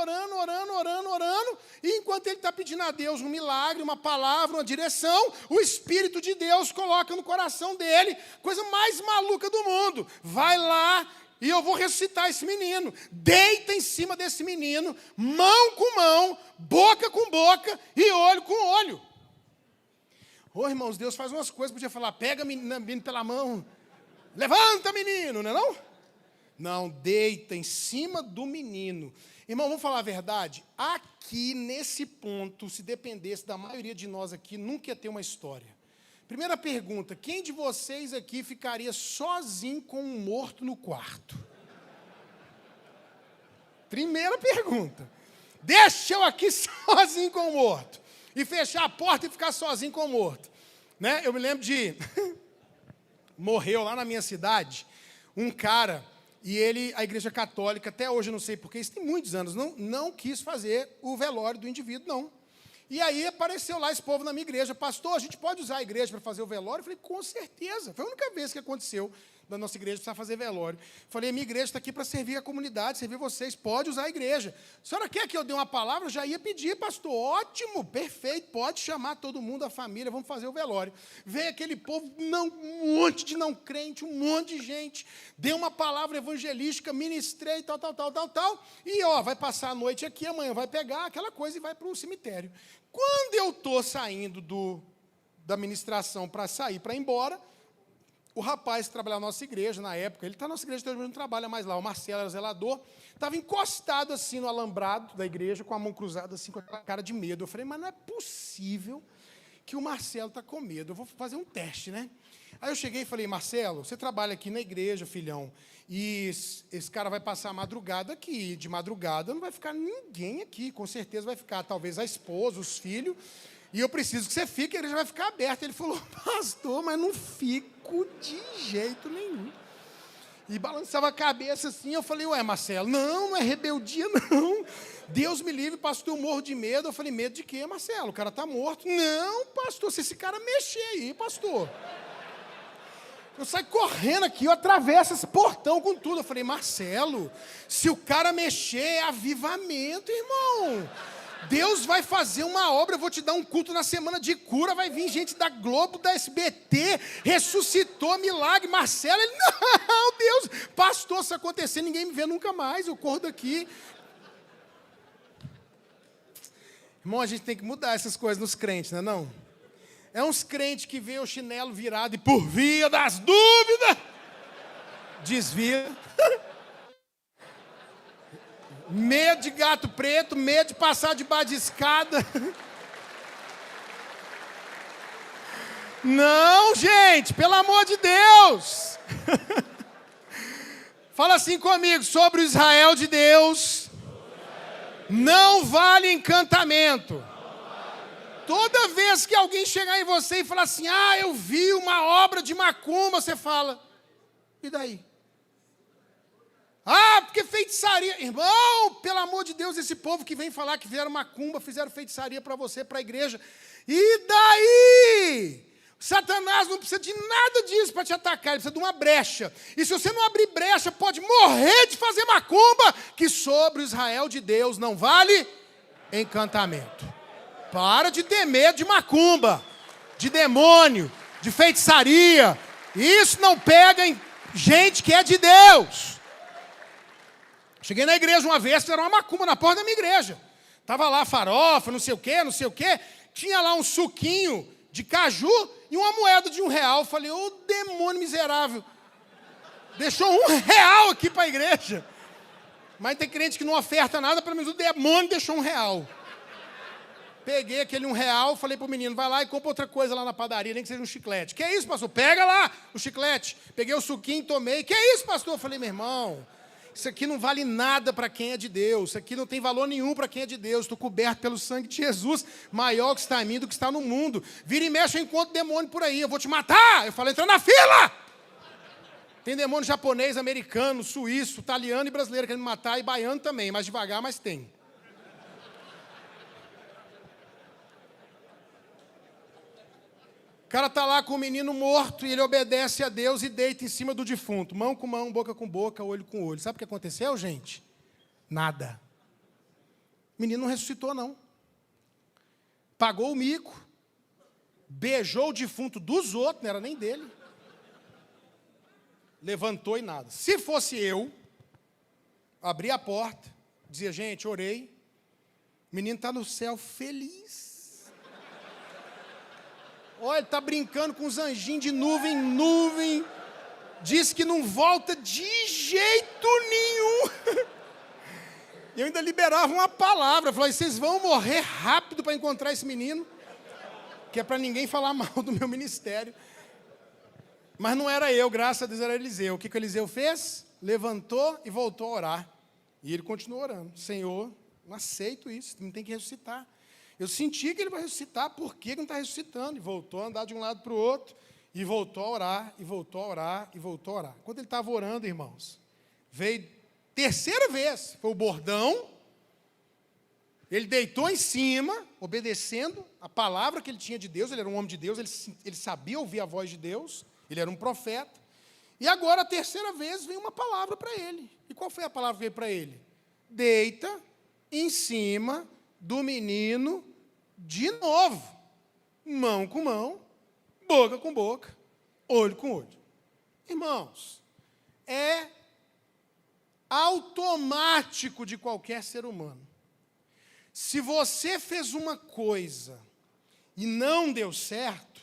[SPEAKER 1] E enquanto ele está pedindo a Deus um milagre, uma palavra, uma direção, o Espírito de Deus coloca no coração dele, coisa mais maluca do mundo. Vai lá e eu vou ressuscitar esse menino. Deita em cima desse menino, mão com mão, boca com boca e olho com olho. Ô, irmãos, Deus faz umas coisas, podia falar, pega menino pela mão, levanta menino, não é não? Não, deita em cima do menino. Irmão, vamos falar a verdade? Aqui, nesse ponto, se dependesse da maioria de nós aqui, nunca ia ter uma história. Primeira pergunta, quem de vocês aqui ficaria sozinho com um morto no quarto? Primeira pergunta. Deixa eu aqui sozinho com o morto. E fechar a porta e ficar sozinho com o morto. Né? Eu me lembro de... Morreu lá na minha cidade um cara, e ele, a igreja católica, até hoje eu não sei porquê, isso tem muitos anos, não quis fazer o velório do indivíduo, não. E aí apareceu lá esse povo na minha igreja. Pastor, a gente pode usar a igreja para fazer o velório? Eu falei, com certeza. Foi a única vez que aconteceu da nossa igreja precisar fazer velório. Falei, a minha igreja está aqui para servir a comunidade, servir vocês. Pode usar a igreja. A senhora quer que eu dê uma palavra? Eu já ia pedir, pastor. Ótimo, perfeito. Pode chamar todo mundo, a família, vamos fazer o velório. Veio aquele povo, um monte de não crente, um monte de gente. Dei uma palavra evangelística, ministrei, tal. E, vai passar a noite aqui, amanhã vai pegar aquela coisa e vai para o cemitério. Quando eu estou saindo da ministração para sair, para ir embora, o rapaz que trabalhava na nossa igreja, na época, ele está na nossa igreja, então ele não trabalha mais lá, o Marcelo era zelador, estava encostado assim no alambrado da igreja, com a mão cruzada assim, com aquela cara de medo. Eu falei, mas não é possível que o Marcelo está com medo, eu vou fazer um teste, né? Aí eu cheguei e falei, Marcelo, você trabalha aqui na igreja, filhão, e esse cara vai passar a madrugada aqui, de madrugada não vai ficar ninguém aqui, com certeza vai ficar talvez a esposa, os filhos, e eu preciso que você fique, ele já vai ficar aberto. Ele falou, pastor, mas não fico de jeito nenhum. E balançava a cabeça assim, eu falei, ué, Marcelo, não é rebeldia, não. Deus me livre, pastor, eu morro de medo. Eu falei, medo de quê, Marcelo? O cara está morto. Não, pastor, se esse cara mexer aí, pastor... Eu saio correndo aqui, eu atravesso esse portão com tudo. Eu falei, Marcelo, se o cara mexer, é avivamento, irmão. Deus vai fazer uma obra, eu vou te dar um culto na semana de cura, vai vir gente da Globo, da SBT, ressuscitou, milagre. Marcelo, ele, não, Deus, pastor, se acontecer, ninguém me vê nunca mais, eu corro daqui. Irmão, a gente tem que mudar essas coisas nos crentes, não é não? É uns crentes que vê o chinelo virado e por via das dúvidas, desvia. Medo de gato preto, medo de passar debaixo de escada. Não, gente, pelo amor de Deus. Fala assim comigo, sobre o Israel de Deus, não vale encantamento. Toda vez que alguém chegar em você e falar assim, eu vi uma obra de macumba, você fala, e daí? Porque feitiçaria. Irmão, pelo amor de Deus, esse povo que vem falar que fizeram macumba, fizeram feitiçaria para você, para a igreja, e daí? Satanás não precisa de nada disso para te atacar, ele precisa de uma brecha. E se você não abrir brecha, pode morrer de fazer macumba, que sobre o Israel de Deus não vale encantamento. Para de ter medo de macumba, de demônio, de feitiçaria. Isso não pega em gente que é de Deus. Cheguei na igreja uma vez, fizeram uma macumba na porta da minha igreja. Estava lá farofa, não sei o quê. Tinha lá um suquinho de caju e uma moeda de R$1. Falei, ô demônio miserável. Deixou R$1 aqui para a igreja. Mas tem crente que não oferta nada, pelo menos o demônio deixou R$1. Peguei aquele R$1, falei pro menino, vai lá e compra outra coisa lá na padaria, nem que seja um chiclete. Que isso, pastor? Pega lá o chiclete. Peguei o suquinho, tomei. Que isso, pastor? Eu falei, meu irmão, Isso aqui não vale nada para quem é de Deus. Isso aqui não tem valor nenhum para quem é de Deus. Estou coberto pelo sangue de Jesus, maior que está em mim do que está no mundo. Vira e mexe, eu encontro demônio por aí. Eu vou te matar. Eu falo, entra na fila. Tem demônio japonês, americano, suíço, italiano e brasileiro querendo me matar. E baiano também, mais devagar, mas tem. O cara está lá com o menino morto e ele obedece a Deus e deita em cima do defunto. Mão com mão, boca com boca, olho com olho. Sabe o que aconteceu, gente? Nada. O menino não ressuscitou, não. Pagou o mico. Beijou o defunto dos outros, não era nem dele. Levantou e nada. Se fosse eu, abria a porta, dizia, gente, orei. O menino está no céu feliz. Olha, ele está brincando com os anjinhos de nuvem em nuvem. Diz que não volta de jeito nenhum. Eu ainda liberava uma palavra. Falei, vocês vão morrer rápido para encontrar esse menino. Que é para ninguém falar mal do meu ministério. Mas não era eu, graças a Deus, era Eliseu. O que o Eliseu fez? Levantou e voltou a orar. E ele continuou orando. Senhor, não aceito isso, não tem que ressuscitar. Eu senti que ele vai ressuscitar, por que não está ressuscitando? E voltou a andar de um lado para o outro, e voltou a orar, e voltou a orar, e voltou a orar. Quando ele estava orando, irmãos, veio terceira vez, foi o bordão, ele deitou em cima, obedecendo a palavra que ele tinha de Deus, ele era um homem de Deus, ele sabia ouvir a voz de Deus, ele era um profeta, e agora a terceira vez veio uma palavra para ele. E qual foi a palavra que veio para ele? Deita em cima do menino de novo, mão com mão, boca com boca, olho com olho. Irmãos, é automático de qualquer ser humano. Se você fez uma coisa e não deu certo,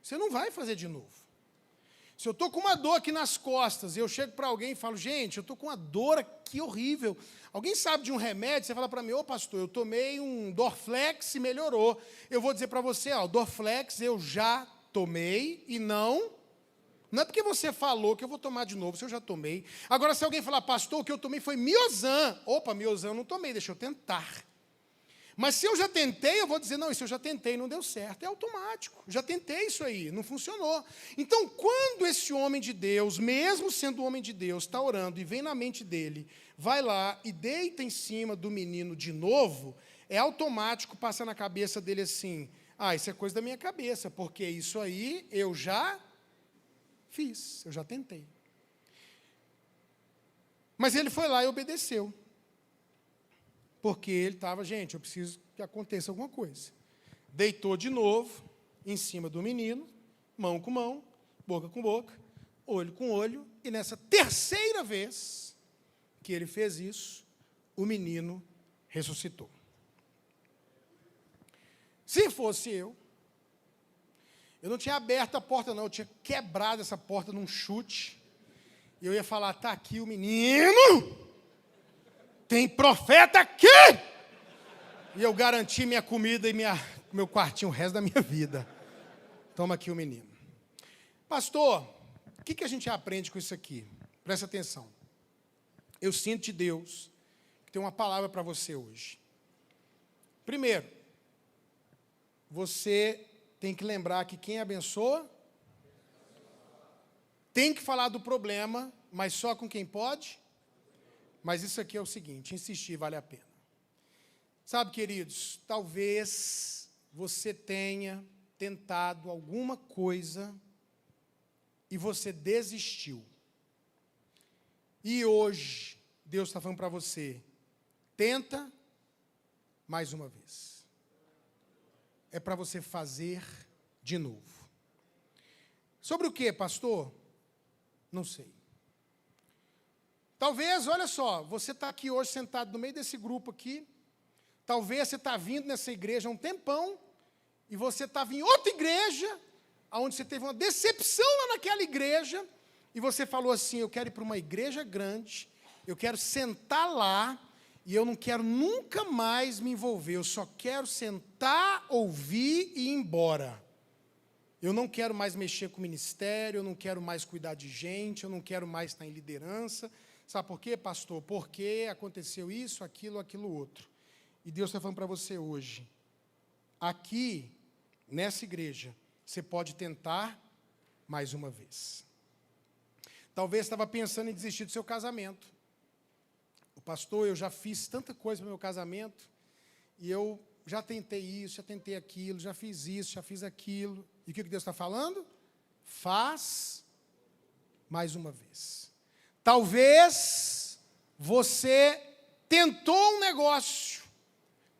[SPEAKER 1] você não vai fazer de novo. Se eu estou com uma dor aqui nas costas, e eu chego para alguém e falo, gente, eu estou com uma dor aqui horrível. Alguém sabe de um remédio? Você fala para mim, ô pastor, eu tomei um Dorflex e melhorou. Eu vou dizer para você, ó, o Dorflex eu já tomei e não é porque você falou que eu vou tomar de novo, se eu já tomei. Agora, se alguém falar, pastor, o que eu tomei foi Miozan. Opa, Miozan eu não tomei, deixa eu tentar. Mas se eu já tentei, eu vou dizer, não, isso eu já tentei, não deu certo. É automático, já tentei isso aí, não funcionou. Então, quando esse homem de Deus, mesmo sendo homem de Deus, está orando e vem na mente dele, vai lá e deita em cima do menino de novo, é automático, passa na cabeça dele assim, isso é coisa da minha cabeça, porque isso aí eu já fiz, eu já tentei. Mas ele foi lá e obedeceu. Porque ele estava, gente, eu preciso que aconteça alguma coisa. Deitou de novo, em cima do menino, mão com mão, boca com boca, olho com olho, e nessa terceira vez que ele fez isso, o menino ressuscitou. Se fosse eu não tinha aberto a porta não, eu tinha quebrado essa porta num chute, e eu ia falar, está aqui o menino... Tem profeta aqui! E eu garanti minha comida e meu quartinho o resto da minha vida. Toma aqui o menino. Pastor, o que a gente aprende com isso aqui? Presta atenção. Eu sinto de Deus que tem uma palavra para você hoje. Primeiro, você tem que lembrar que quem abençoa tem que falar do problema, mas só com quem pode. Mas isso aqui é o seguinte, insistir vale a pena. Sabe, queridos, talvez você tenha tentado alguma coisa e você desistiu. E hoje, Deus está falando para você, tenta mais uma vez. É para você fazer de novo. Sobre o que, pastor? Não sei. Talvez, olha só, você está aqui hoje sentado no meio desse grupo aqui, talvez você está vindo nessa igreja há um tempão, e você estava em outra igreja, onde você teve uma decepção lá naquela igreja, e você falou assim, eu quero ir para uma igreja grande, eu quero sentar lá, e eu não quero nunca mais me envolver, eu só quero sentar, ouvir e ir embora. Eu não quero mais mexer com o ministério, eu não quero mais cuidar de gente, eu não quero mais estar em liderança. Sabe por quê, pastor? Porque aconteceu isso, aquilo outro. E Deus está falando para você hoje. Aqui, nessa igreja, você pode tentar mais uma vez. Talvez estava pensando em desistir do seu casamento. O pastor, eu já fiz tanta coisa para o meu casamento, e eu já tentei isso, já tentei aquilo, já fiz isso, já fiz aquilo. E o que Deus está falando? Faz mais uma vez. Talvez você tentou um negócio,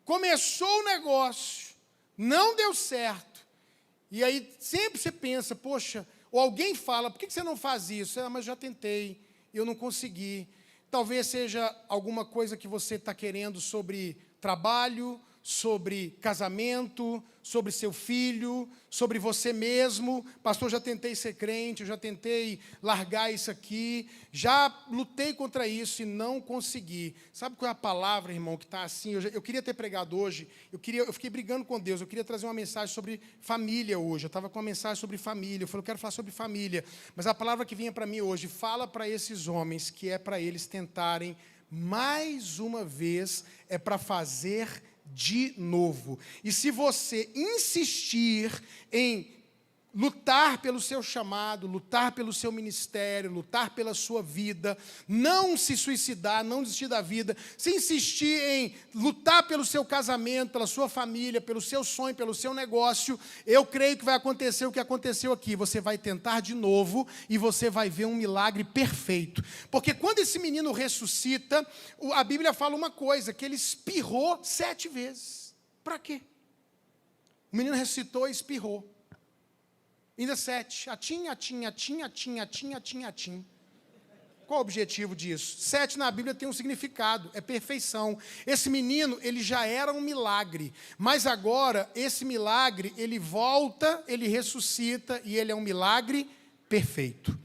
[SPEAKER 1] começou um negócio, não deu certo. E aí sempre você pensa, poxa, ou alguém fala, por que você não faz isso? Mas eu já tentei, eu não consegui. Talvez seja alguma coisa que você está querendo sobre trabalho, sobre casamento, sobre seu filho, sobre você mesmo. Pastor, já tentei ser crente, eu já tentei largar isso aqui, já lutei contra isso e não consegui. Sabe qual é a palavra, irmão, que está assim? Eu queria ter pregado hoje, eu fiquei brigando com Deus, eu queria trazer uma mensagem sobre família hoje, eu estava com uma mensagem sobre família, eu falei, eu quero falar sobre família, mas a palavra que vinha para mim hoje, fala para esses homens que é para eles tentarem mais uma vez, é para fazer de novo. E se você insistir em lutar pelo seu chamado, lutar pelo seu ministério, lutar pela sua vida, não se suicidar, não desistir da vida, se insistir em lutar pelo seu casamento, pela sua família, pelo seu sonho, pelo seu negócio, eu creio que vai acontecer o que aconteceu aqui. Você vai tentar de novo e você vai ver um milagre perfeito. Porque quando esse menino ressuscita, a Bíblia fala uma coisa, que ele espirrou 7 vezes. Para quê? O menino ressuscitou e espirrou. Ainda 7. Atim, atim, atim, atim, atim, atim, atim. Qual o objetivo disso? 7 na Bíblia tem um significado, é perfeição. Esse menino, ele já era um milagre, mas agora, esse milagre, ele volta, ele ressuscita, e ele é um milagre perfeito.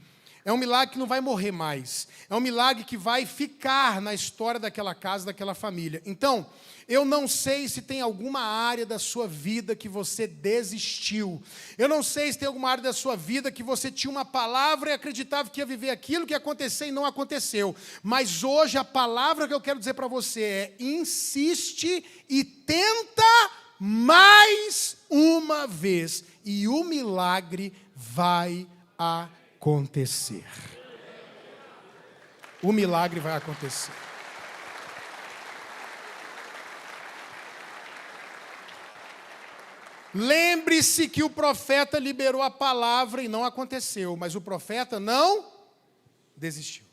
[SPEAKER 1] É um milagre que não vai morrer mais. É um milagre que vai ficar na história daquela casa, daquela família. Então, eu não sei se tem alguma área da sua vida que você desistiu. Eu não sei se tem alguma área da sua vida que você tinha uma palavra e acreditava que ia viver aquilo que ia acontecer e não aconteceu. Mas hoje a palavra que eu quero dizer para você é: insiste e tenta mais uma vez. E o milagre vai acontecer. O milagre vai acontecer. Lembre-se que o profeta liberou a palavra e não aconteceu, mas o profeta não desistiu.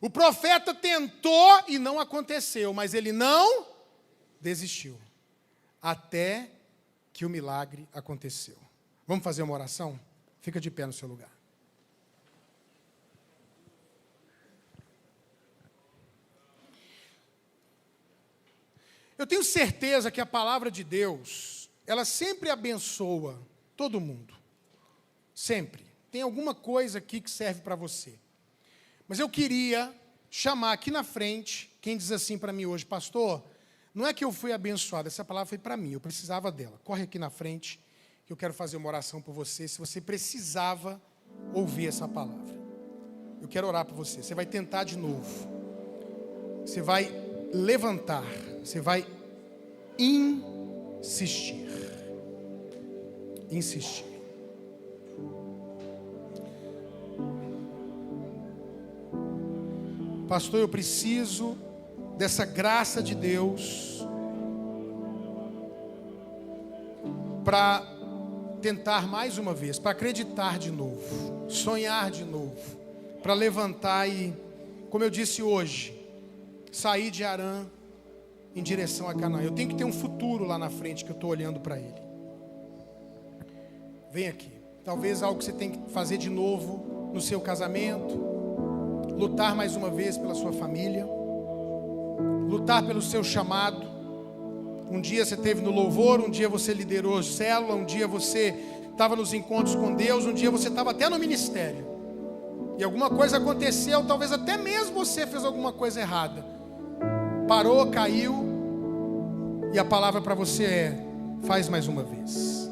[SPEAKER 1] O profeta tentou e não aconteceu, mas ele não desistiu, até que o milagre aconteceu. Vamos fazer uma oração? Fica de pé no seu lugar. Eu tenho certeza que a palavra de Deus, ela sempre abençoa todo mundo. Sempre. Tem alguma coisa aqui que serve para você. Mas eu queria chamar aqui na frente quem diz assim para mim hoje: pastor, não é que eu fui abençoado, essa palavra foi para mim, eu precisava dela. Corre aqui na frente, que eu quero fazer uma oração por você, se você precisava ouvir essa palavra. Eu quero orar por você. Você vai tentar de novo. Você vai levantar. Você vai insistir. Insistir. Pastor, eu preciso dessa graça de Deus para tentar mais uma vez, para acreditar de novo, sonhar de novo, para levantar e, como eu disse hoje, sair de Harã em direção a Canaã. Eu tenho que ter um futuro lá na frente que eu estou olhando para ele. Vem aqui. Talvez algo que você tem que fazer de novo no seu casamento, lutar mais uma vez pela sua família, lutar pelo seu chamado. Um dia você esteve no louvor, um dia você liderou célula, um dia você estava nos encontros com Deus, um dia você estava até no ministério. E alguma coisa aconteceu, talvez até mesmo você fez alguma coisa errada. Parou, caiu, e a palavra para você é: faz mais uma vez.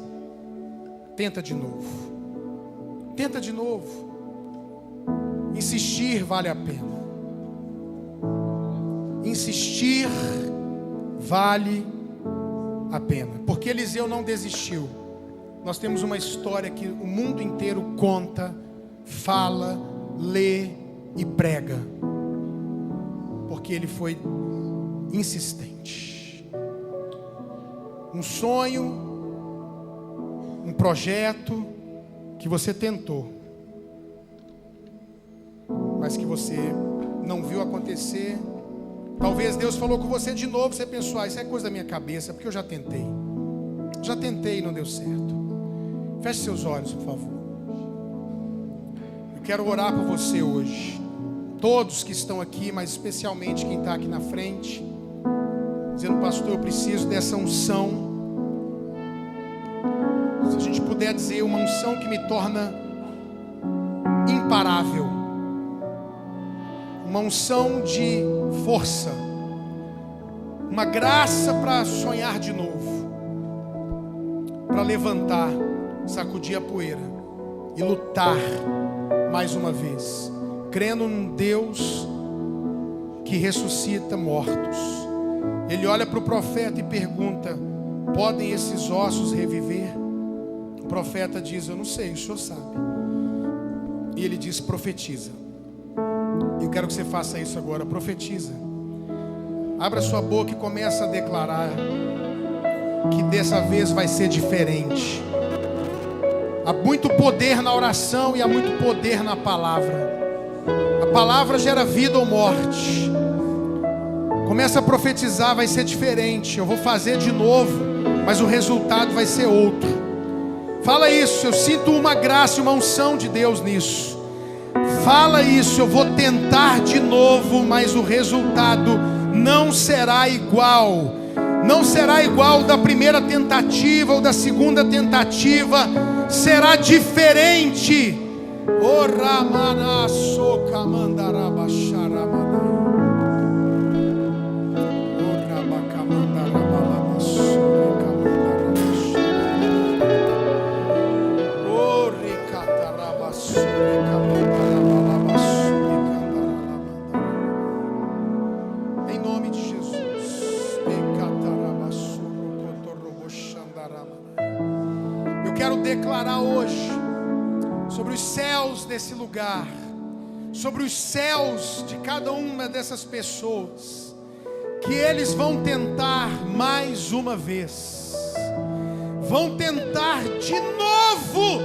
[SPEAKER 1] Tenta de novo. Tenta de novo. Insistir vale a pena. insistir vale a pena. Porque Eliseu não desistiu. Nós temos uma história que o mundo inteiro conta, fala, lê e prega. Porque ele foi insistente. Um sonho, um projeto que você tentou, mas que você não viu acontecer. Talvez Deus falou com você de novo, você pensou, isso é coisa da minha cabeça, porque eu já tentei e não deu certo. Feche seus olhos, por favor. Eu quero orar por você hoje, todos que estão aqui, mas especialmente quem está aqui na frente, dizendo, pastor, eu preciso dessa unção. Se a gente puder dizer, uma unção que me torna imparável, uma unção de força, uma graça para sonhar de novo, para levantar, sacudir a poeira e lutar mais uma vez, crendo num Deus que ressuscita mortos. Ele olha para o profeta e pergunta, podem esses ossos reviver? O profeta diz, eu não sei, o senhor sabe. E ele diz, profetiza. Eu quero que você faça isso agora, profetiza. Abra sua boca e comece a declarar que dessa vez vai ser diferente. Há muito poder na oração e há muito poder na palavra. A palavra gera vida ou morte. Começa a profetizar, vai ser diferente. Eu vou fazer de novo, mas o resultado vai ser outro. Fala isso, eu sinto uma graça e uma unção de Deus nisso. Fala isso, eu vou tentar de novo, mas o resultado não será igual. Não será igual da primeira tentativa ou da segunda tentativa. Será diferente. O Ramana soca mandaraba xaramana. O Rabaca mandaraba soca mandaraba. O Ricataraba soca mandaraba soca. Em nome de Jesus. Ricataraba soca cotorrobo xandarama. Eu quero declarar hoje sobre os céus desse lugar, sobre os céus de cada uma dessas pessoas, que eles vão tentar mais uma vez, vão tentar de novo.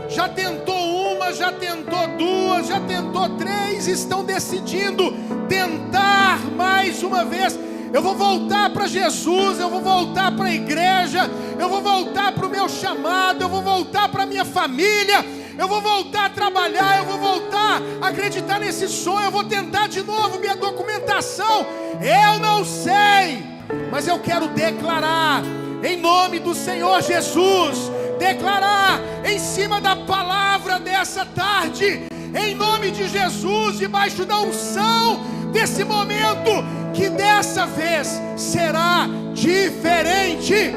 [SPEAKER 1] Já tentou uma, já tentou duas, já tentou três, estão decidindo tentar mais uma vez. Eu vou voltar para Jesus, eu vou voltar para a igreja, eu vou voltar para o meu chamado, eu vou voltar para a minha família, eu vou voltar a trabalhar, eu vou voltar a acreditar nesse sonho, eu vou tentar de novo minha documentação. Eu não sei, mas eu quero declarar em nome do Senhor Jesus, declarar em cima da palavra dessa tarde, em nome de Jesus, debaixo da unção desse momento, que dessa vez será diferente.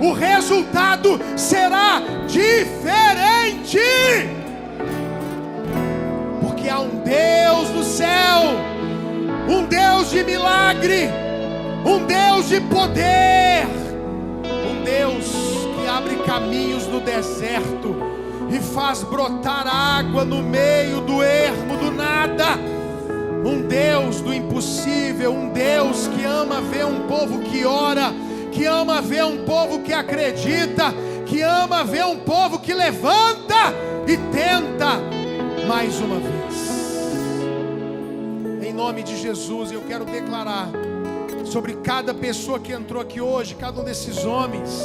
[SPEAKER 1] O resultado será diferente, porque há um Deus do céu, um Deus de milagre, um Deus de poder, um Deus que abre caminhos no deserto e faz brotar água no meio do ermo, do nada. Um Deus do impossível, um Deus que ama ver um povo que ora, que ama ver um povo que acredita, que ama ver um povo que levanta e tenta mais uma vez. Em nome de Jesus, eu quero declarar sobre cada pessoa que entrou aqui hoje, cada um desses homens,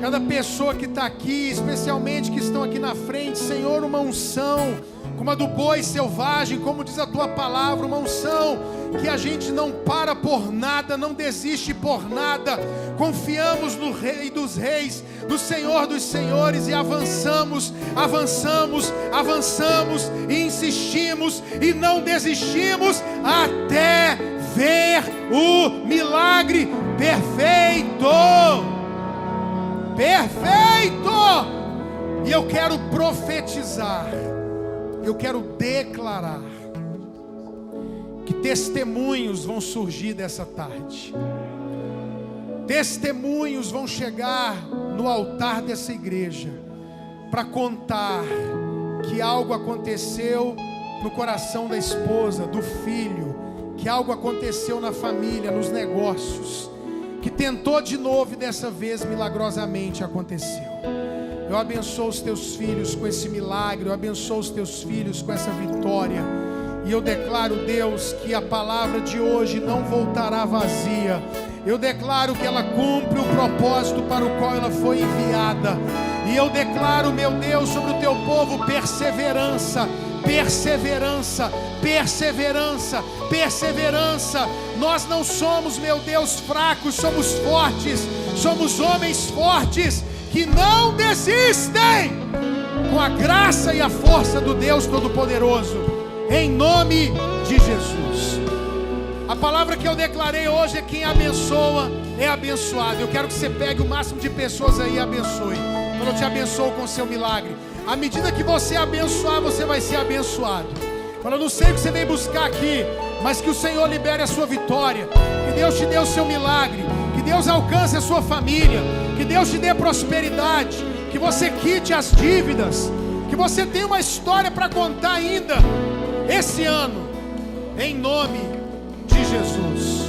[SPEAKER 1] cada pessoa que está aqui, especialmente que estão aqui na frente, Senhor, uma unção como a do boi selvagem, como diz a tua palavra, uma unção que a gente não para por nada, não desiste por nada, confiamos no Rei dos Reis, no Senhor dos Senhores, e avançamos e insistimos e não desistimos até ver o milagre perfeito. E eu quero profetizar, eu quero declarar que testemunhos vão surgir dessa tarde. Testemunhos vão chegar no altar dessa igreja para contar que algo aconteceu no coração da esposa, do filho, que algo aconteceu na família, nos negócios, que tentou de novo e dessa vez milagrosamente aconteceu. Eu abençoo os teus filhos com esse milagre, eu abençoo os teus filhos com essa vitória, e eu declaro, Deus, que a palavra de hoje não voltará vazia. Eu declaro que ela cumpre o propósito para o qual ela foi enviada. E eu declaro, meu Deus, sobre o teu povo perseverança, perseverança, perseverança, perseverança. Nós não somos, meu Deus, fracos, somos fortes, somos homens fortes que não desistem, com a graça e a força do Deus Todo-Poderoso, em nome de Jesus. A palavra que eu declarei hoje é: quem abençoa é abençoado. Eu quero que você pegue o máximo de pessoas aí e abençoe. Então eu te abençoo com o seu milagre. À medida que você abençoar, você vai ser abençoado. Eu não sei o que você veio buscar aqui, mas que o Senhor libere a sua vitória, que Deus te dê o seu milagre, que Deus alcance a sua família, que Deus te dê prosperidade, que você quite as dívidas, que você tenha uma história para contar ainda esse ano, em nome de Jesus.